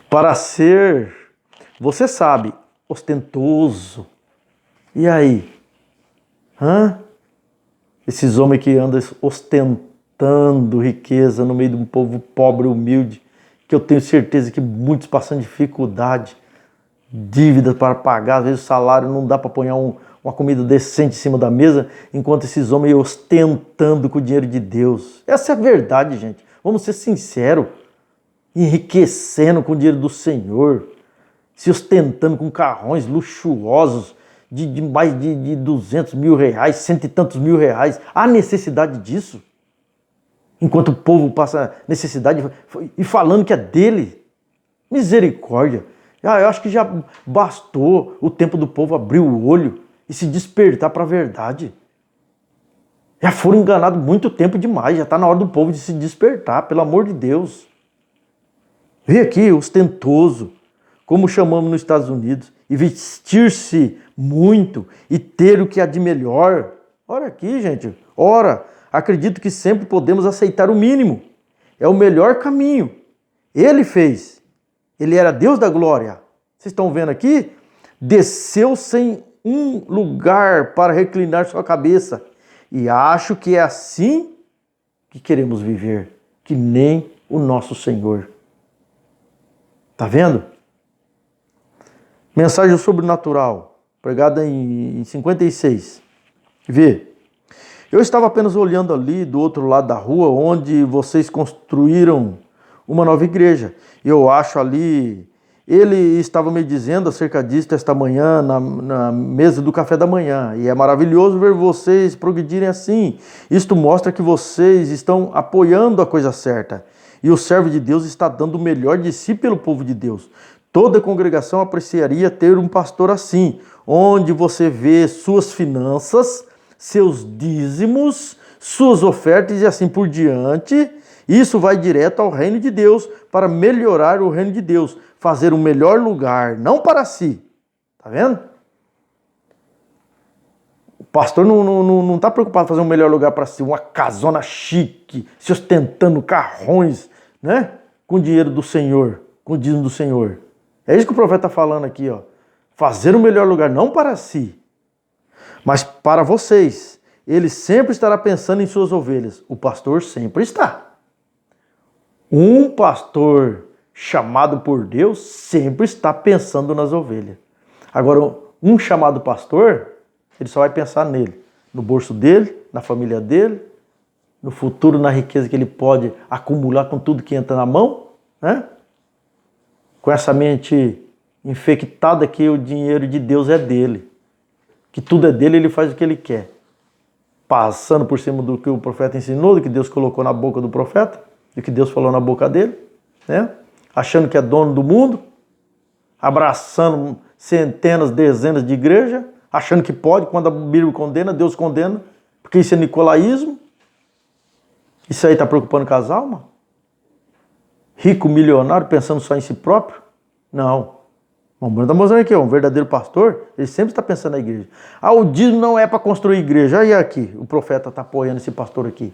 Para ser, você sabe, ostentoso. E aí? Esses homens que andam ostentando riqueza no meio de um povo pobre, humilde, que eu tenho certeza que muitos passam dificuldade, dívidas para pagar, às vezes o salário não dá para pôr uma comida decente em cima da mesa, enquanto esses homens ostentando com o dinheiro de Deus. Essa é a verdade, gente. Vamos ser sinceros. Enriquecendo com o dinheiro do Senhor, se ostentando com carrões luxuosos, de mais de 200 mil reais, cento e tantos mil reais. Há necessidade disso? Enquanto o povo passa necessidade e falando que é dele. Misericórdia. Eu acho que já bastou o tempo do povo abrir o olho e se despertar para a verdade. Já foram enganados muito tempo demais. Já está na hora do povo de se despertar, pelo amor de Deus. Vê aqui, ostentoso, como chamamos nos Estados Unidos, e vestir-se muito e ter o que há de melhor. Ora aqui, gente. Ora, acredito que sempre podemos aceitar o mínimo. É o melhor caminho. Ele fez. Ele era Deus da glória. Vocês estão vendo aqui? Desceu sem um lugar para reclinar sua cabeça. E acho que é assim que queremos viver, que nem o nosso Senhor. Tá vendo? Mensagem sobrenatural, pregada em 56. Vê. Eu estava apenas olhando ali do outro lado da rua, onde vocês construíram uma nova igreja. Eu acho ali, ele estava me dizendo acerca disso esta manhã, na mesa do café da manhã. E é maravilhoso ver vocês progredirem assim. Isto mostra que vocês estão apoiando a coisa certa. E o servo de Deus está dando o melhor de si pelo povo de Deus. Toda a congregação apreciaria ter um pastor assim, onde você vê suas finanças, seus dízimos, suas ofertas e assim por diante. Isso vai direto ao reino de Deus, para melhorar o reino de Deus, fazer um melhor lugar, não para si. Tá vendo? O pastor não está preocupado em fazer um melhor lugar para si, uma casona chique, se ostentando carrões, né? Com o dinheiro do Senhor, com o dízimo do Senhor. É isso que o profeta está falando aqui, ó. Fazer um melhor lugar, não para si, mas para vocês. Ele sempre estará pensando em suas ovelhas. O pastor sempre está. Um pastor chamado por Deus sempre está pensando nas ovelhas. Agora, um chamado pastor, ele só vai pensar nele, no bolso dele, na família dele, no futuro, na riqueza que ele pode acumular com tudo que entra na mão, né? Com essa mente infectada que o dinheiro de Deus é dele, que tudo é dele, ele faz o que ele quer, passando por cima do que o profeta ensinou, do que Deus colocou na boca do profeta, do que Deus falou na boca dele, né? Achando que é dono do mundo, abraçando centenas, dezenas de igrejas, achando que pode, quando a Bíblia condena, Deus condena, porque isso é nicolaísmo. Isso aí está preocupando com as almas? Rico, milionário, pensando só em si próprio? Não. O Bruno está mostrando aqui, ó, um verdadeiro pastor, ele sempre está pensando na igreja. Ah, o dízimo não é para construir igreja. Aí aqui, o profeta está apoiando esse pastor aqui.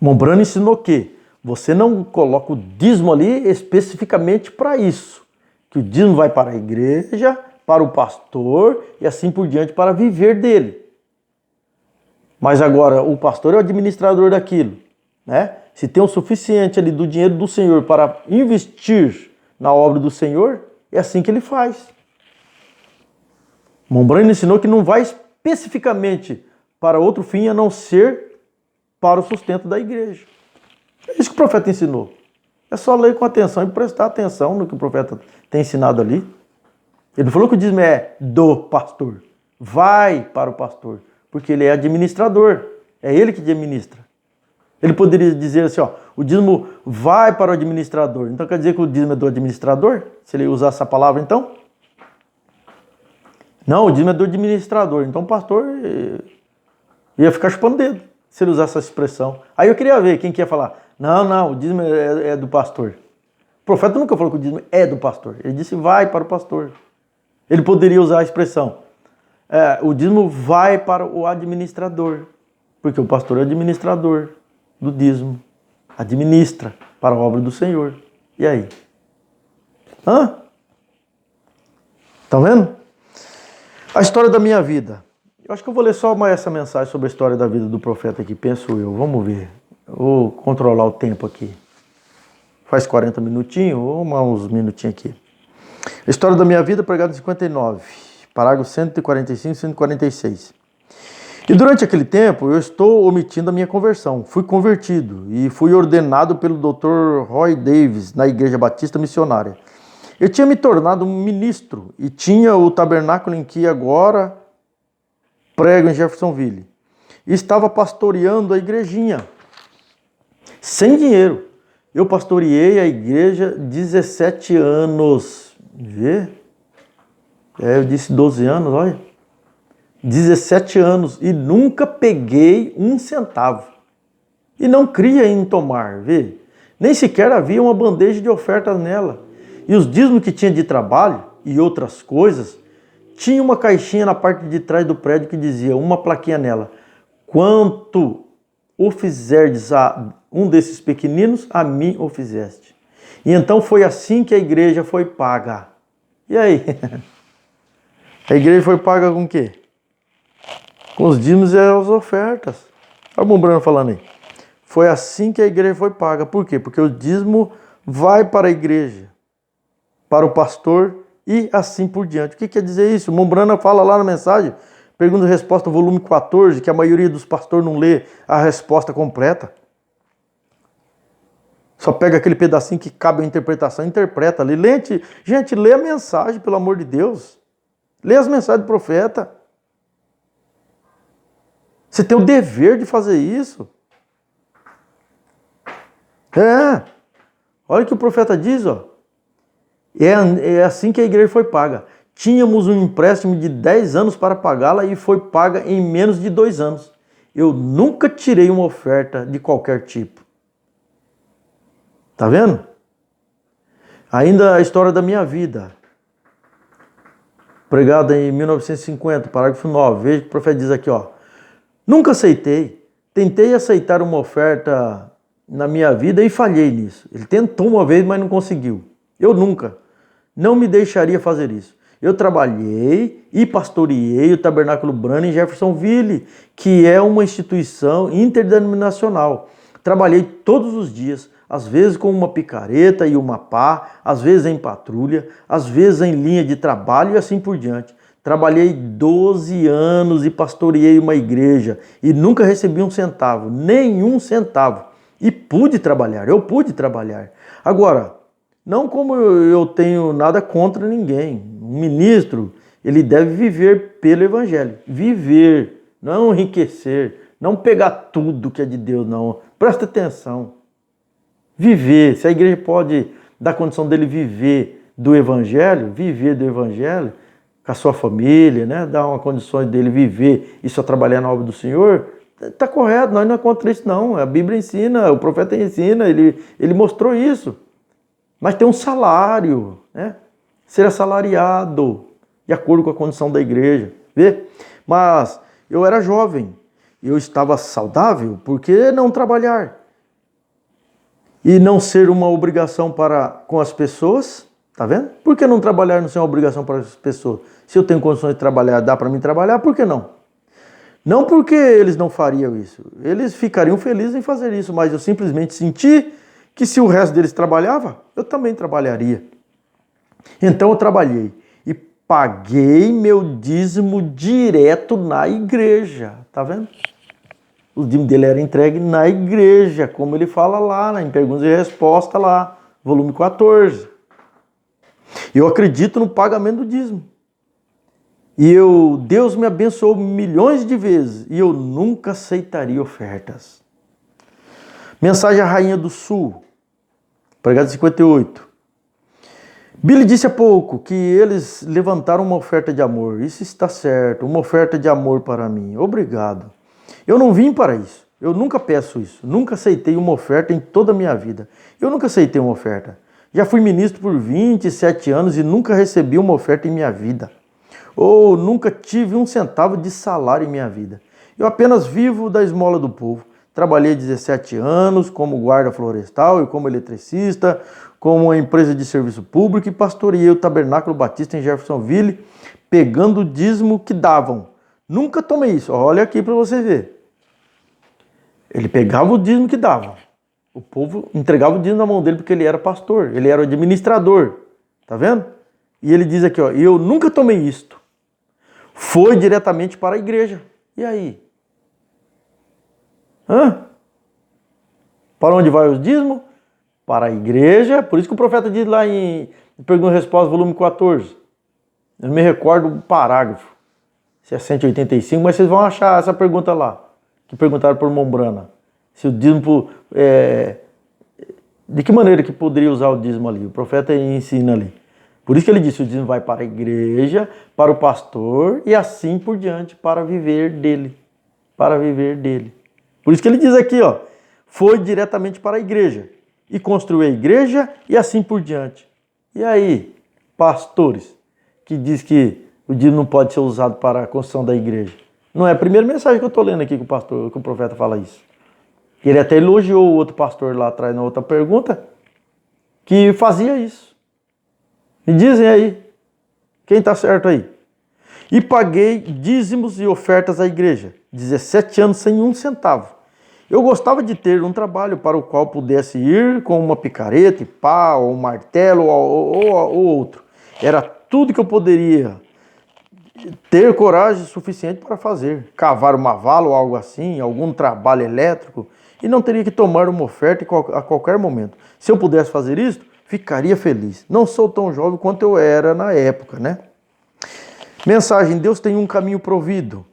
Mombrano ensinou que você não coloca o dízimo ali especificamente para isso. Que o dízimo vai para a igreja, para o pastor e assim por diante para viver dele. Mas agora o pastor é o administrador daquilo, né? Se tem o suficiente ali do dinheiro do Senhor para investir na obra do Senhor, é assim que ele faz. Mombrano ensinou que não vai especificamente para outro fim a não ser para o sustento da igreja. É isso que o profeta ensinou. É só ler com atenção e prestar atenção no que o profeta tem ensinado ali. Ele não falou que o dízimo é do pastor. Vai para o pastor, porque ele é administrador. É ele que administra. Ele poderia dizer assim, ó, o dízimo vai para o administrador. Então quer dizer que o dízimo é do administrador? Se ele usar essa palavra, então? Não, o dízimo é do administrador. Então o pastor ia ficar chupando o dedo se ele usar essa expressão. Aí eu queria ver quem que ia falar, não, o dízimo é do pastor. O profeta nunca falou que o dízimo é do pastor. Ele disse vai para o pastor. Ele poderia usar a expressão, o dízimo vai para o administrador, porque o pastor é administrador do dízimo, administra para a obra do Senhor. E aí? Estão vendo? A história da minha vida. Eu acho que eu vou ler só essa mensagem sobre a história da vida do profeta aqui, penso eu. Vamos ver. Vou controlar o tempo aqui. Faz 40 minutinhos ou uns minutinhos aqui. A história da minha vida, pregada em 59, parágrafo 145 e 146. E durante aquele tempo, eu estou omitindo a minha conversão. Fui convertido e fui ordenado pelo Dr. Roy Davis na Igreja Batista Missionária. Eu tinha me tornado um ministro e tinha o tabernáculo em que agora prego em Jeffersonville. E estava pastoreando a igrejinha, sem dinheiro. Eu pastoreei a igreja 17 anos. Vê? Eu disse 12 anos, olha. 17 anos e nunca peguei um centavo. E não cria em tomar, vê? Nem sequer havia uma bandeja de ofertas nela. E os dízimos que tinha de trabalho e outras coisas, tinha uma caixinha na parte de trás do prédio que dizia, uma plaquinha nela, quanto o fizerdes a um desses pequeninos, a mim o fizeste. E então foi assim que a igreja foi paga. E aí? A igreja foi paga com o quê? Com os dízimos e as ofertas. Olha o Mombrano falando aí. Foi assim que a igreja foi paga. Por quê? Porque o dízimo vai para a igreja, para o pastor e assim por diante. O que quer dizer isso? O Mombrana fala lá na mensagem, pergunta e resposta, volume 14, que a maioria dos pastores não lê a resposta completa. Só pega aquele pedacinho que cabe a interpretação e interpreta ali. Gente, lê a mensagem, pelo amor de Deus. Lê as mensagens do profeta. Você tem o dever de fazer isso. Olha o que o profeta diz, ó. É assim que a igreja foi paga. Tínhamos um empréstimo de 10 anos para pagá-la e foi paga em menos de 2 anos. Eu nunca tirei uma oferta de qualquer tipo. Tá vendo? Ainda a história da minha vida. Pregada em 1950, parágrafo 9. Veja que o profeta diz aqui, ó. Nunca aceitei. Tentei aceitar uma oferta na minha vida e falhei nisso. Ele tentou uma vez, mas não conseguiu. Eu nunca. Não me deixaria fazer isso. Eu trabalhei e pastoreei o Tabernáculo Brana em Jeffersonville, que é uma instituição interdenominacional. Trabalhei todos os dias, às vezes com uma picareta e uma pá, às vezes em patrulha, às vezes em linha de trabalho e assim por diante. Trabalhei 12 anos e pastoreei uma igreja e nunca recebi um centavo, nenhum centavo. E pude trabalhar, eu pude trabalhar. Agora, não como eu tenho nada contra ninguém. Um ministro, ele deve viver pelo evangelho. Viver, não enriquecer, não pegar tudo que é de Deus, não. Presta atenção. Viver, se a igreja pode dar condição dele viver do evangelho com a sua família, né? Dar uma condição dele viver e só trabalhar na obra do Senhor, está correto, nós não é contra isso não. A Bíblia ensina, o profeta ensina, ele mostrou isso. Mas tem um salário, né? Ser assalariado, de acordo com a condição da igreja. Vê? Mas eu era jovem, eu estava saudável, por que não trabalhar? E não ser uma obrigação com as pessoas, tá vendo? Por que não trabalhar não ser uma obrigação para as pessoas? Se eu tenho condições de trabalhar, dá para mim trabalhar, por que não? Não porque eles não fariam isso, eles ficariam felizes em fazer isso, mas eu simplesmente senti que se o resto deles trabalhava, eu também trabalharia. Então eu trabalhei e paguei meu dízimo direto na igreja, tá vendo? O dízimo dele era entregue na igreja, como ele fala lá, né, em perguntas e respostas lá, volume 14. Eu acredito no pagamento do dízimo. E Deus me abençoou milhões de vezes e eu nunca aceitaria ofertas. Mensagem à Rainha do Sul, pregado 58. Billy disse há pouco que eles levantaram uma oferta de amor. Isso está certo, uma oferta de amor para mim. Obrigado. Eu não vim para isso. Eu nunca peço isso. Nunca aceitei uma oferta em toda a minha vida. Eu nunca aceitei uma oferta. Já fui ministro por 27 anos e nunca recebi uma oferta em minha vida. Ou nunca tive um centavo de salário em minha vida. Eu apenas vivo da esmola do povo. Trabalhei 17 anos como guarda florestal e como eletricista, como uma empresa de serviço público e pastoreei o Tabernáculo Batista em Jeffersonville, pegando o dízimo que davam. Nunca tomei isso. Olha aqui para você ver. Ele pegava o dízimo que dava. O povo entregava o dízimo na mão dele porque ele era pastor, ele era o administrador. Tá vendo? E ele diz aqui, ó, eu nunca tomei isto. Foi diretamente para a igreja. E aí? Para onde vai os dízimos? Para a igreja. Por isso que o profeta diz lá em Pergunta e Resposta, volume 14. Eu não me recordo do parágrafo, se é 185, mas vocês vão achar essa pergunta lá, que perguntaram por Mombrana. Se o dízimo, de que maneira que poderia usar o dízimo ali? O profeta ensina ali. Por isso que ele disse, o dízimo vai para a igreja, para o pastor e assim por diante, para viver dele. Para viver dele. Por isso que ele diz aqui, ó, foi diretamente para a igreja e construiu a igreja e assim por diante. E aí, pastores, que diz que o dízimo não pode ser usado para a construção da igreja? Não é a primeira mensagem que eu estou lendo aqui que o profeta fala isso. Ele até elogiou o outro pastor lá atrás na outra pergunta que fazia isso. Me dizem aí, quem está certo aí? E paguei dízimos e ofertas à igreja, 17 anos sem um centavo. Eu gostava de ter um trabalho para o qual pudesse ir com uma picareta e pá, ou um martelo ou outro. Era tudo que eu poderia ter coragem suficiente para fazer. Cavar uma vala ou algo assim, algum trabalho elétrico, e não teria que tomar uma oferta a qualquer momento. Se eu pudesse fazer isso, ficaria feliz. Não sou tão jovem quanto eu era na época, né? Mensagem, Deus tem um caminho provido.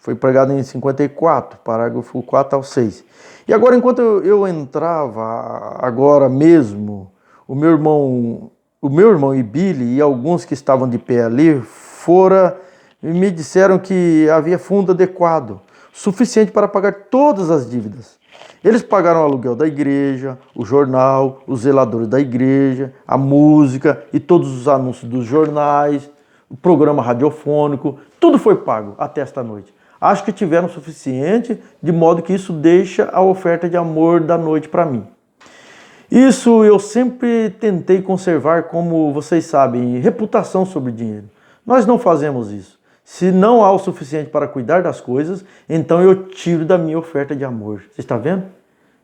Foi pregado em 54, parágrafo 4 ao 6. E agora, enquanto eu entrava, agora mesmo, o meu irmão e Billy e alguns que estavam de pé ali fora me disseram que havia fundo adequado, suficiente para pagar todas as dívidas. Eles pagaram o aluguel da igreja, o jornal, os zeladores da igreja, a música e todos os anúncios dos jornais, o programa radiofônico, tudo foi pago até esta noite. Acho que tiveram o suficiente, de modo que isso deixa a oferta de amor da noite para mim. Isso eu sempre tentei conservar, como vocês sabem, reputação sobre dinheiro. Nós não fazemos isso. Se não há o suficiente para cuidar das coisas, então eu tiro da minha oferta de amor. Você está vendo?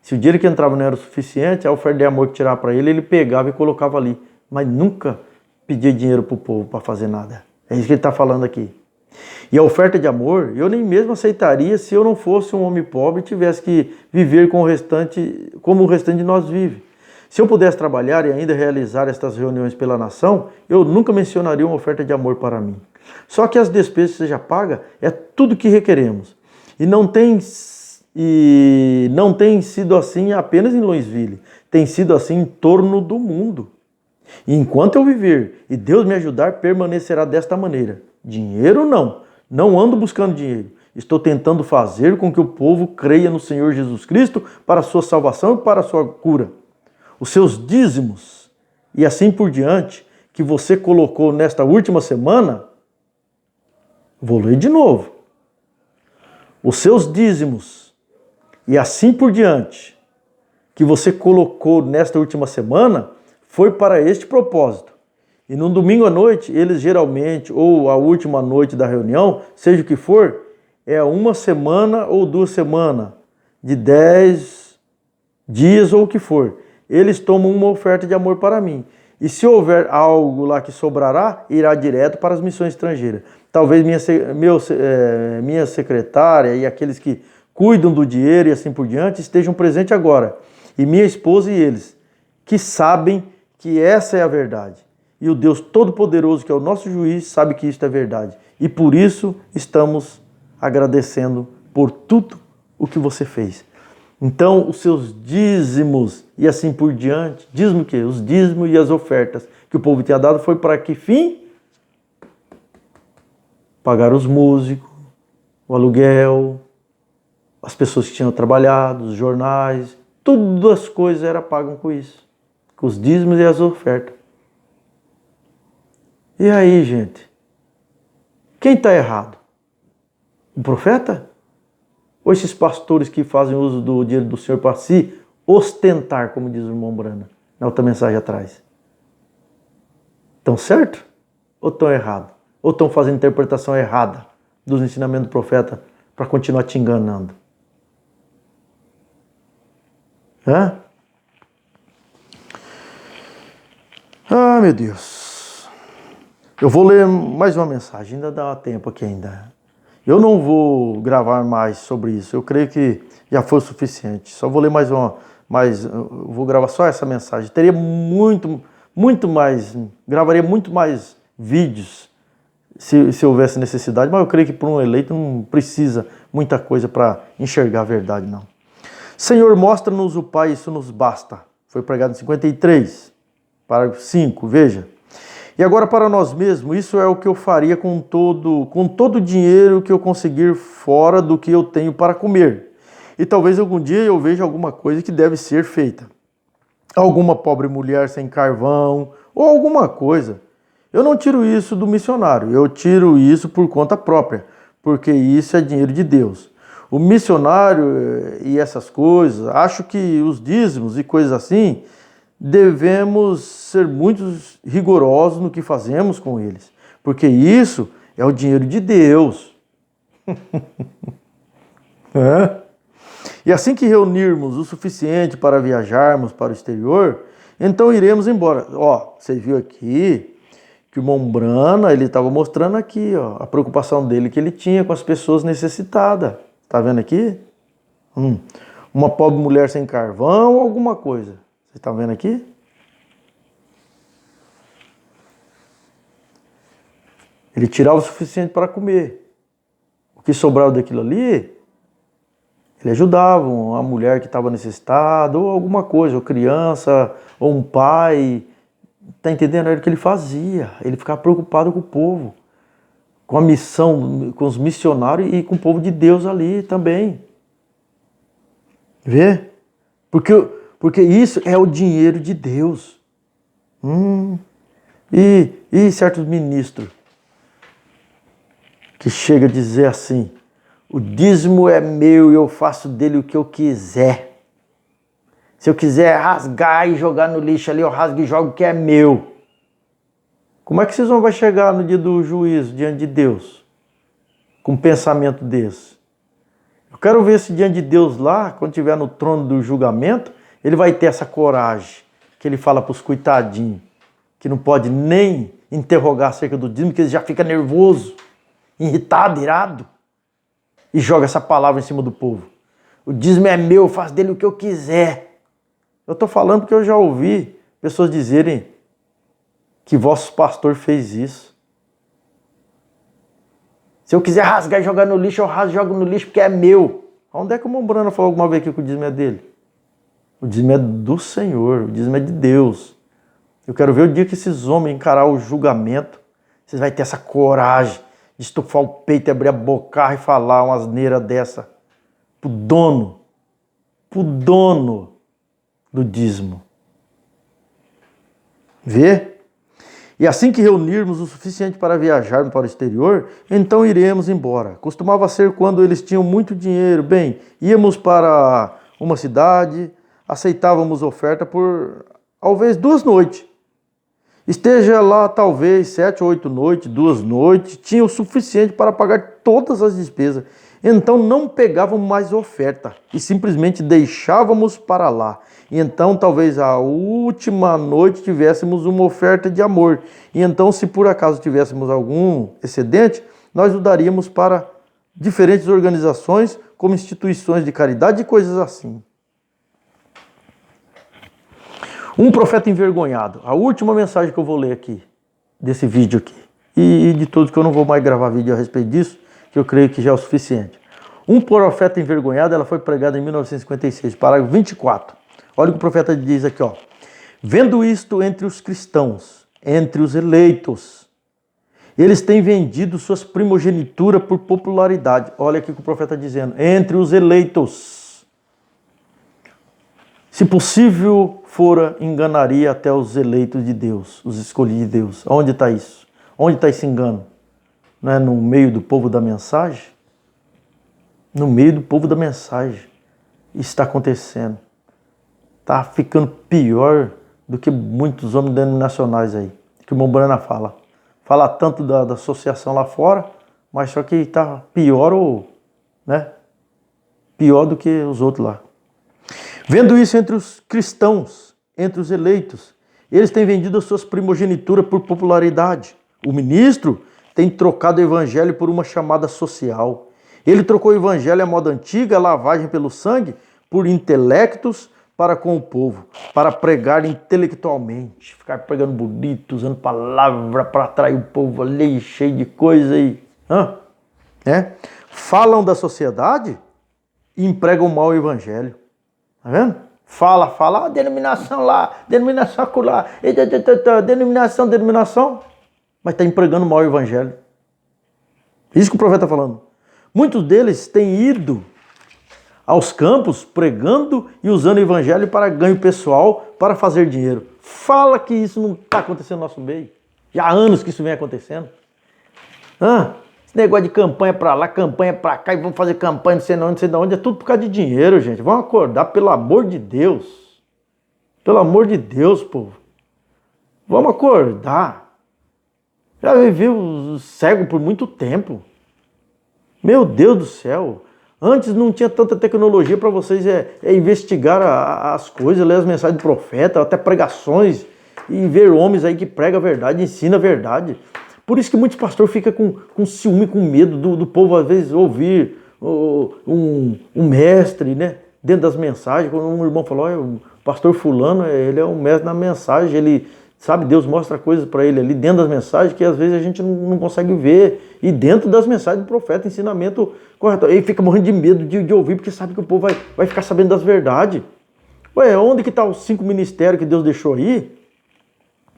Se o dinheiro que entrava não era o suficiente, a oferta de amor que tirava para ele, ele pegava e colocava ali. Mas nunca pedia dinheiro para o povo para fazer nada. É isso que ele está falando aqui. E a oferta de amor, eu nem mesmo aceitaria se eu não fosse um homem pobre e tivesse que viver com o restante, como o restante de nós vive. Se eu pudesse trabalhar e ainda realizar estas reuniões pela nação, eu nunca mencionaria uma oferta de amor para mim. Só que as despesas que seja paga é tudo que requeremos. E não tem sido assim apenas em Louisville. Tem sido assim em torno do mundo. E enquanto eu viver e Deus me ajudar, permanecerá desta maneira. Dinheiro não. Não ando buscando dinheiro. Estou tentando fazer com que o povo creia no Senhor Jesus Cristo para a sua salvação e para a sua cura. Os seus dízimos e assim por diante que você colocou nesta última semana, vou ler de novo. Os seus dízimos e assim por diante que você colocou nesta última semana foi para este propósito. E no domingo à noite, eles geralmente, ou a última noite da reunião, seja o que for, é uma semana ou 2 semanas, de 10 dias ou o que for. Eles tomam uma oferta de amor para mim. E se houver algo lá que sobrará, irá direto para as missões estrangeiras. Talvez minha secretária e aqueles que cuidam do dinheiro e assim por diante estejam presentes agora. E minha esposa e eles, que sabem que essa é a verdade. E o Deus Todo-Poderoso, que é o nosso juiz, sabe que isto é verdade. E por isso estamos agradecendo por tudo o que você fez. Então, os seus dízimos e assim por diante, dízimo o quê? Os dízimos e as ofertas que o povo tinha dado foi para que fim? Pagar os músicos, o aluguel, as pessoas que tinham trabalhado, os jornais, todas as coisas eram pagas com isso, com os dízimos e as ofertas. E aí, gente? Quem está errado? O profeta? Ou esses pastores que fazem uso do dinheiro do Senhor para si ostentar, como diz o irmão Brana, na outra mensagem atrás? Estão certo? Ou estão errado? Ou estão fazendo interpretação errada dos ensinamentos do profeta para continuar te enganando? Hã? Ah, meu Deus. Eu vou ler mais uma mensagem, ainda dá tempo aqui ainda. Eu não vou gravar mais sobre isso, eu creio que já foi o suficiente. Só vou ler mais uma, vou gravar só essa mensagem. Teria muito muito mais, gravaria muito mais vídeos se houvesse necessidade, mas eu creio que por um eleito não precisa muita coisa para enxergar a verdade, não. Senhor, mostra-nos o Pai, isso nos basta. Foi pregado em 53, parágrafo 5, veja. E agora para nós mesmos, isso é o que eu faria com todo o dinheiro que eu conseguir fora do que eu tenho para comer. E talvez algum dia eu veja alguma coisa que deve ser feita. Alguma pobre mulher sem carvão, ou alguma coisa. Eu não tiro isso do missionário, eu tiro isso por conta própria, porque isso é dinheiro de Deus. O missionário e essas coisas, acho que os dízimos e coisas assim, devemos ser muito rigorosos no que fazemos com eles, porque isso é o dinheiro de Deus. É? E assim que reunirmos o suficiente para viajarmos para o exterior, então iremos embora. Ó, você viu aqui que o Mombrana, ele estava mostrando aqui, ó, a preocupação dele que ele tinha com as pessoas necessitadas. Tá vendo aqui? Uma pobre mulher sem carvão ou alguma coisa. Vocês estão vendo aqui? Ele tirava o suficiente para comer. O que sobrava daquilo ali, ele ajudava uma mulher que estava necessitada, ou alguma coisa, ou criança, ou um pai. Está entendendo? Era o que ele fazia. Ele ficava preocupado com o povo, com a missão, com os missionários e com o povo de Deus ali também. Vê? Porque isso é o dinheiro de Deus. E certos ministros que chegam a dizer assim: o dízimo é meu e eu faço dele o que eu quiser. Se eu quiser rasgar e jogar no lixo ali, eu rasgo e jogo o que é meu. Como é que vocês vão chegar no dia do juízo diante de Deus com um pensamento desse? Eu quero ver se diante de Deus lá, quando estiver no trono do julgamento, ele vai ter essa coragem que ele fala para os coitadinhos, que não pode nem interrogar acerca do dízimo, porque ele já fica nervoso, irritado, irado, e joga essa palavra em cima do povo. O dízimo é meu, eu faço dele o que eu quiser. Eu estou falando porque eu já ouvi pessoas dizerem que vosso pastor fez isso. Se eu quiser rasgar e jogar no lixo, eu rasgo e jogo no lixo porque é meu. Onde é que o Mombrana falou alguma vez que o dízimo é dele? O dízimo é do Senhor, o dízimo é de Deus. Eu quero ver o dia que esses homens encarar o julgamento, vocês vão ter essa coragem de estufar o peito, abrir a boca e falar uma asneira dessa pro dono do dízimo. Vê? E assim que reunirmos o suficiente para viajarmos para o exterior, então iremos embora. Costumava ser quando eles tinham muito dinheiro. Bem, íamos para uma cidade, aceitávamos oferta por talvez 2 noites. Esteja lá talvez 7 ou 8 noites, 2 noites, tinha o suficiente para pagar todas as despesas. Então não pegávamos mais oferta e simplesmente deixávamos para lá. E então talvez a última noite tivéssemos uma oferta de amor. E então, se por acaso tivéssemos algum excedente, nós o daríamos para diferentes organizações, como instituições de caridade e coisas assim. Um profeta envergonhado. A última mensagem que eu vou ler aqui, desse vídeo aqui. E de todos que eu não vou mais gravar vídeo a respeito disso, que eu creio que já é o suficiente. Um profeta envergonhado, ela foi pregada em 1956, parágrafo 24. Olha o que o profeta diz aqui, ó. Vendo isto entre os cristãos, entre os eleitos, eles têm vendido suas primogenituras por popularidade. Olha aqui o que o profeta está dizendo. Entre os eleitos. Se possível fora, enganaria até os eleitos de Deus, os escolhidos de Deus. Onde está isso? Onde está esse engano? Não é no meio do povo da mensagem? No meio do povo da mensagem. Isso está acontecendo. Está ficando pior do que muitos homens denominacionais aí. Que o Mombrana fala. Fala tanto da associação lá fora, mas só que está pior, né? Pior do que os outros lá. Vendo isso entre os cristãos, entre os eleitos, eles têm vendido as suas primogenituras por popularidade. O ministro tem trocado o evangelho por uma chamada social. Ele trocou o evangelho à moda antiga, a lavagem pelo sangue, por intelectos, para com o povo, para pregar intelectualmente, ficar pregando bonito, usando palavra para atrair o povo ali, cheio de coisa aí. Falam da sociedade e empregam mal o evangelho. Tá vendo? Fala, denominação lá, denominação acolá, denominação, mas está empregando mal o evangelho. Isso que o profeta está falando. Muitos deles têm ido aos campos pregando e usando o evangelho para ganho pessoal, para fazer dinheiro. Fala que isso não está acontecendo no nosso meio. Já há anos que isso vem acontecendo. Esse negócio de campanha para lá, campanha para cá, e vamos fazer campanha não sei de onde, é tudo por causa de dinheiro, gente. Vamos acordar, pelo amor de Deus. Pelo amor de Deus, povo. Vamos acordar. Já viveu cego por muito tempo. Meu Deus do céu. Antes não tinha tanta tecnologia para vocês investigar as coisas, ler as mensagens do profeta, até pregações, e ver homens aí que pregam a verdade, ensinam a verdade. Por isso que muitos pastores ficam com ciúme, com medo do povo, às vezes, ouvir um mestre, né, dentro das mensagens. Quando um irmão falou, o pastor fulano, ele é um mestre na mensagem, ele sabe, Deus mostra coisas para ele ali dentro das mensagens que às vezes a gente não consegue ver. E dentro das mensagens do profeta, ensinamento correto. Ele fica morrendo de medo de ouvir, porque sabe que o povo vai ficar sabendo das verdades. Ué, onde que tá os 5 ministérios que Deus deixou aí?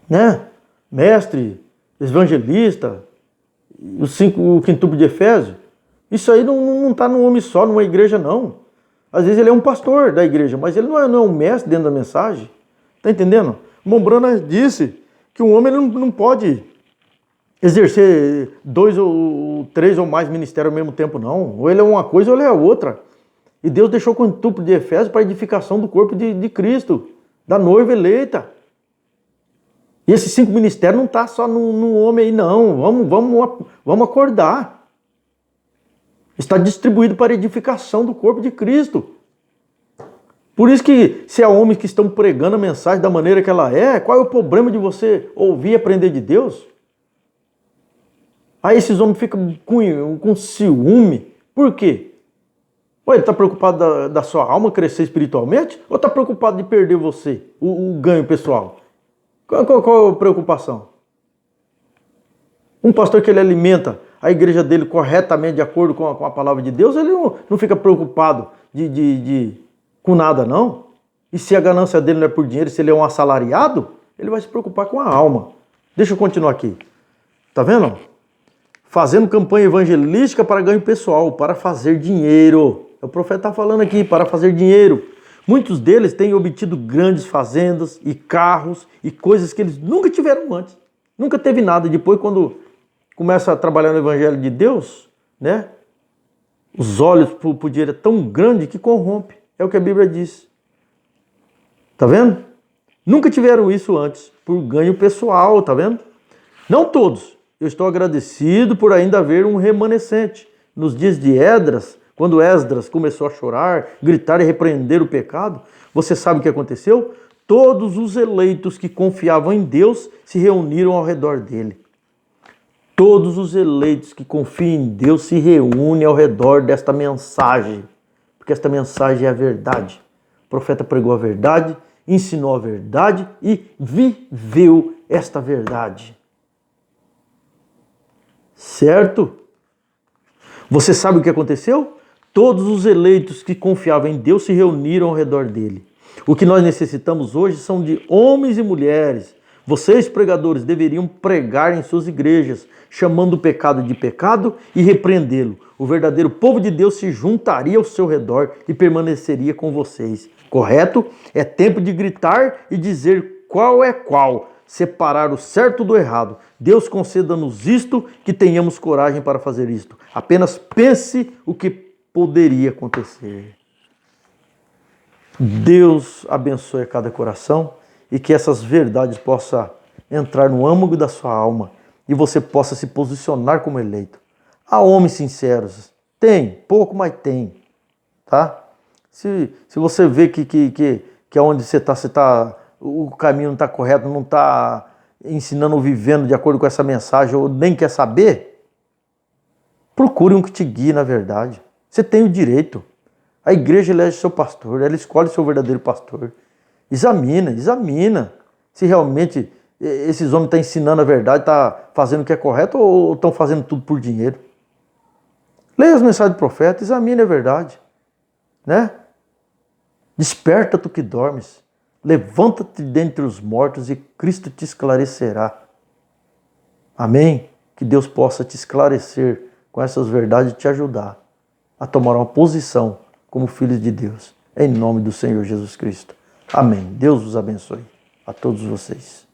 Né? Mestre, evangelista, o quintuple de Efésio. Isso aí não está num homem só, numa igreja não. Às vezes ele é um pastor da igreja, mas ele não é um mestre dentro da mensagem. Tá entendendo? Mombrana disse que um homem ele não pode exercer 2 ou 3 ou mais ministérios ao mesmo tempo, não. Ou ele é uma coisa ou ele é outra. E Deus deixou o quintuple de Efésios para a edificação do corpo de Cristo, da noiva eleita. E esses 5 ministérios não estão só no homem aí, não. Vamos acordar. Está distribuído para a edificação do corpo de Cristo. Por isso que se há homens que estão pregando a mensagem da maneira que ela é, qual é o problema de você ouvir e aprender de Deus? Aí esses homens ficam com ciúme. Por quê? Ou ele está preocupado da sua alma crescer espiritualmente? Ou está preocupado de perder você, o ganho pessoal? Qual a preocupação? Um pastor que ele alimenta a igreja dele corretamente de acordo com a palavra de Deus, ele não fica preocupado com nada, não. E se a ganância dele não é por dinheiro, se ele é um assalariado, ele vai se preocupar com a alma. Deixa eu continuar aqui. Tá vendo? Fazendo campanha evangelística para ganho pessoal, para fazer dinheiro. O profeta está falando aqui, para fazer dinheiro. Muitos deles têm obtido grandes fazendas e carros e coisas que eles nunca tiveram antes. Nunca teve nada. Depois, quando começa a trabalhar no evangelho de Deus, né? Os olhos para o dinheiro é tão grande que corrompe. É o que a Bíblia diz. Tá vendo? Nunca tiveram isso antes, por ganho pessoal, tá vendo? Não todos. Eu estou agradecido por ainda haver um remanescente. Nos dias de Esdras, quando Esdras começou a chorar, gritar e repreender o pecado, você sabe o que aconteceu? Todos os eleitos que confiavam em Deus se reuniram ao redor dele. Todos os eleitos que confiam em Deus se reúnem ao redor desta mensagem. Porque esta mensagem é a verdade. O profeta pregou a verdade, ensinou a verdade e viveu esta verdade. Certo? Você sabe o que aconteceu? Todos os eleitos que confiavam em Deus se reuniram ao redor dele. O que nós necessitamos hoje são de homens e mulheres. Vocês, pregadores, deveriam pregar em suas igrejas, chamando o pecado de pecado e repreendê-lo. O verdadeiro povo de Deus se juntaria ao seu redor e permaneceria com vocês. Correto? É tempo de gritar e dizer qual é qual. Separar o certo do errado. Deus conceda-nos isto, que tenhamos coragem para fazer isto. Apenas pense o que poderia acontecer. Deus abençoe a cada coração e que essas verdades possam entrar no âmago da sua alma e você possa se posicionar como eleito. Há homens sinceros. Tem, pouco, mas tem. Tá? Se você vê que onde você está, o caminho não está correto, não está ensinando ou vivendo de acordo com essa mensagem, ou nem quer saber, procure um que te guie na verdade. Você tem o direito. A igreja elege seu pastor, ela escolhe seu verdadeiro pastor. Examina se realmente esses homens estão ensinando a verdade, estão fazendo o que é correto ou estão fazendo tudo por dinheiro. Leia as mensagens do profeta, examine a verdade, né? Desperta tu que dormes, levanta-te dentre os mortos e Cristo te esclarecerá. Amém? Que Deus possa te esclarecer com essas verdades e te ajudar a tomar uma posição como filhos de Deus, em nome do Senhor Jesus Cristo. Amém. Deus os abençoe a todos vocês.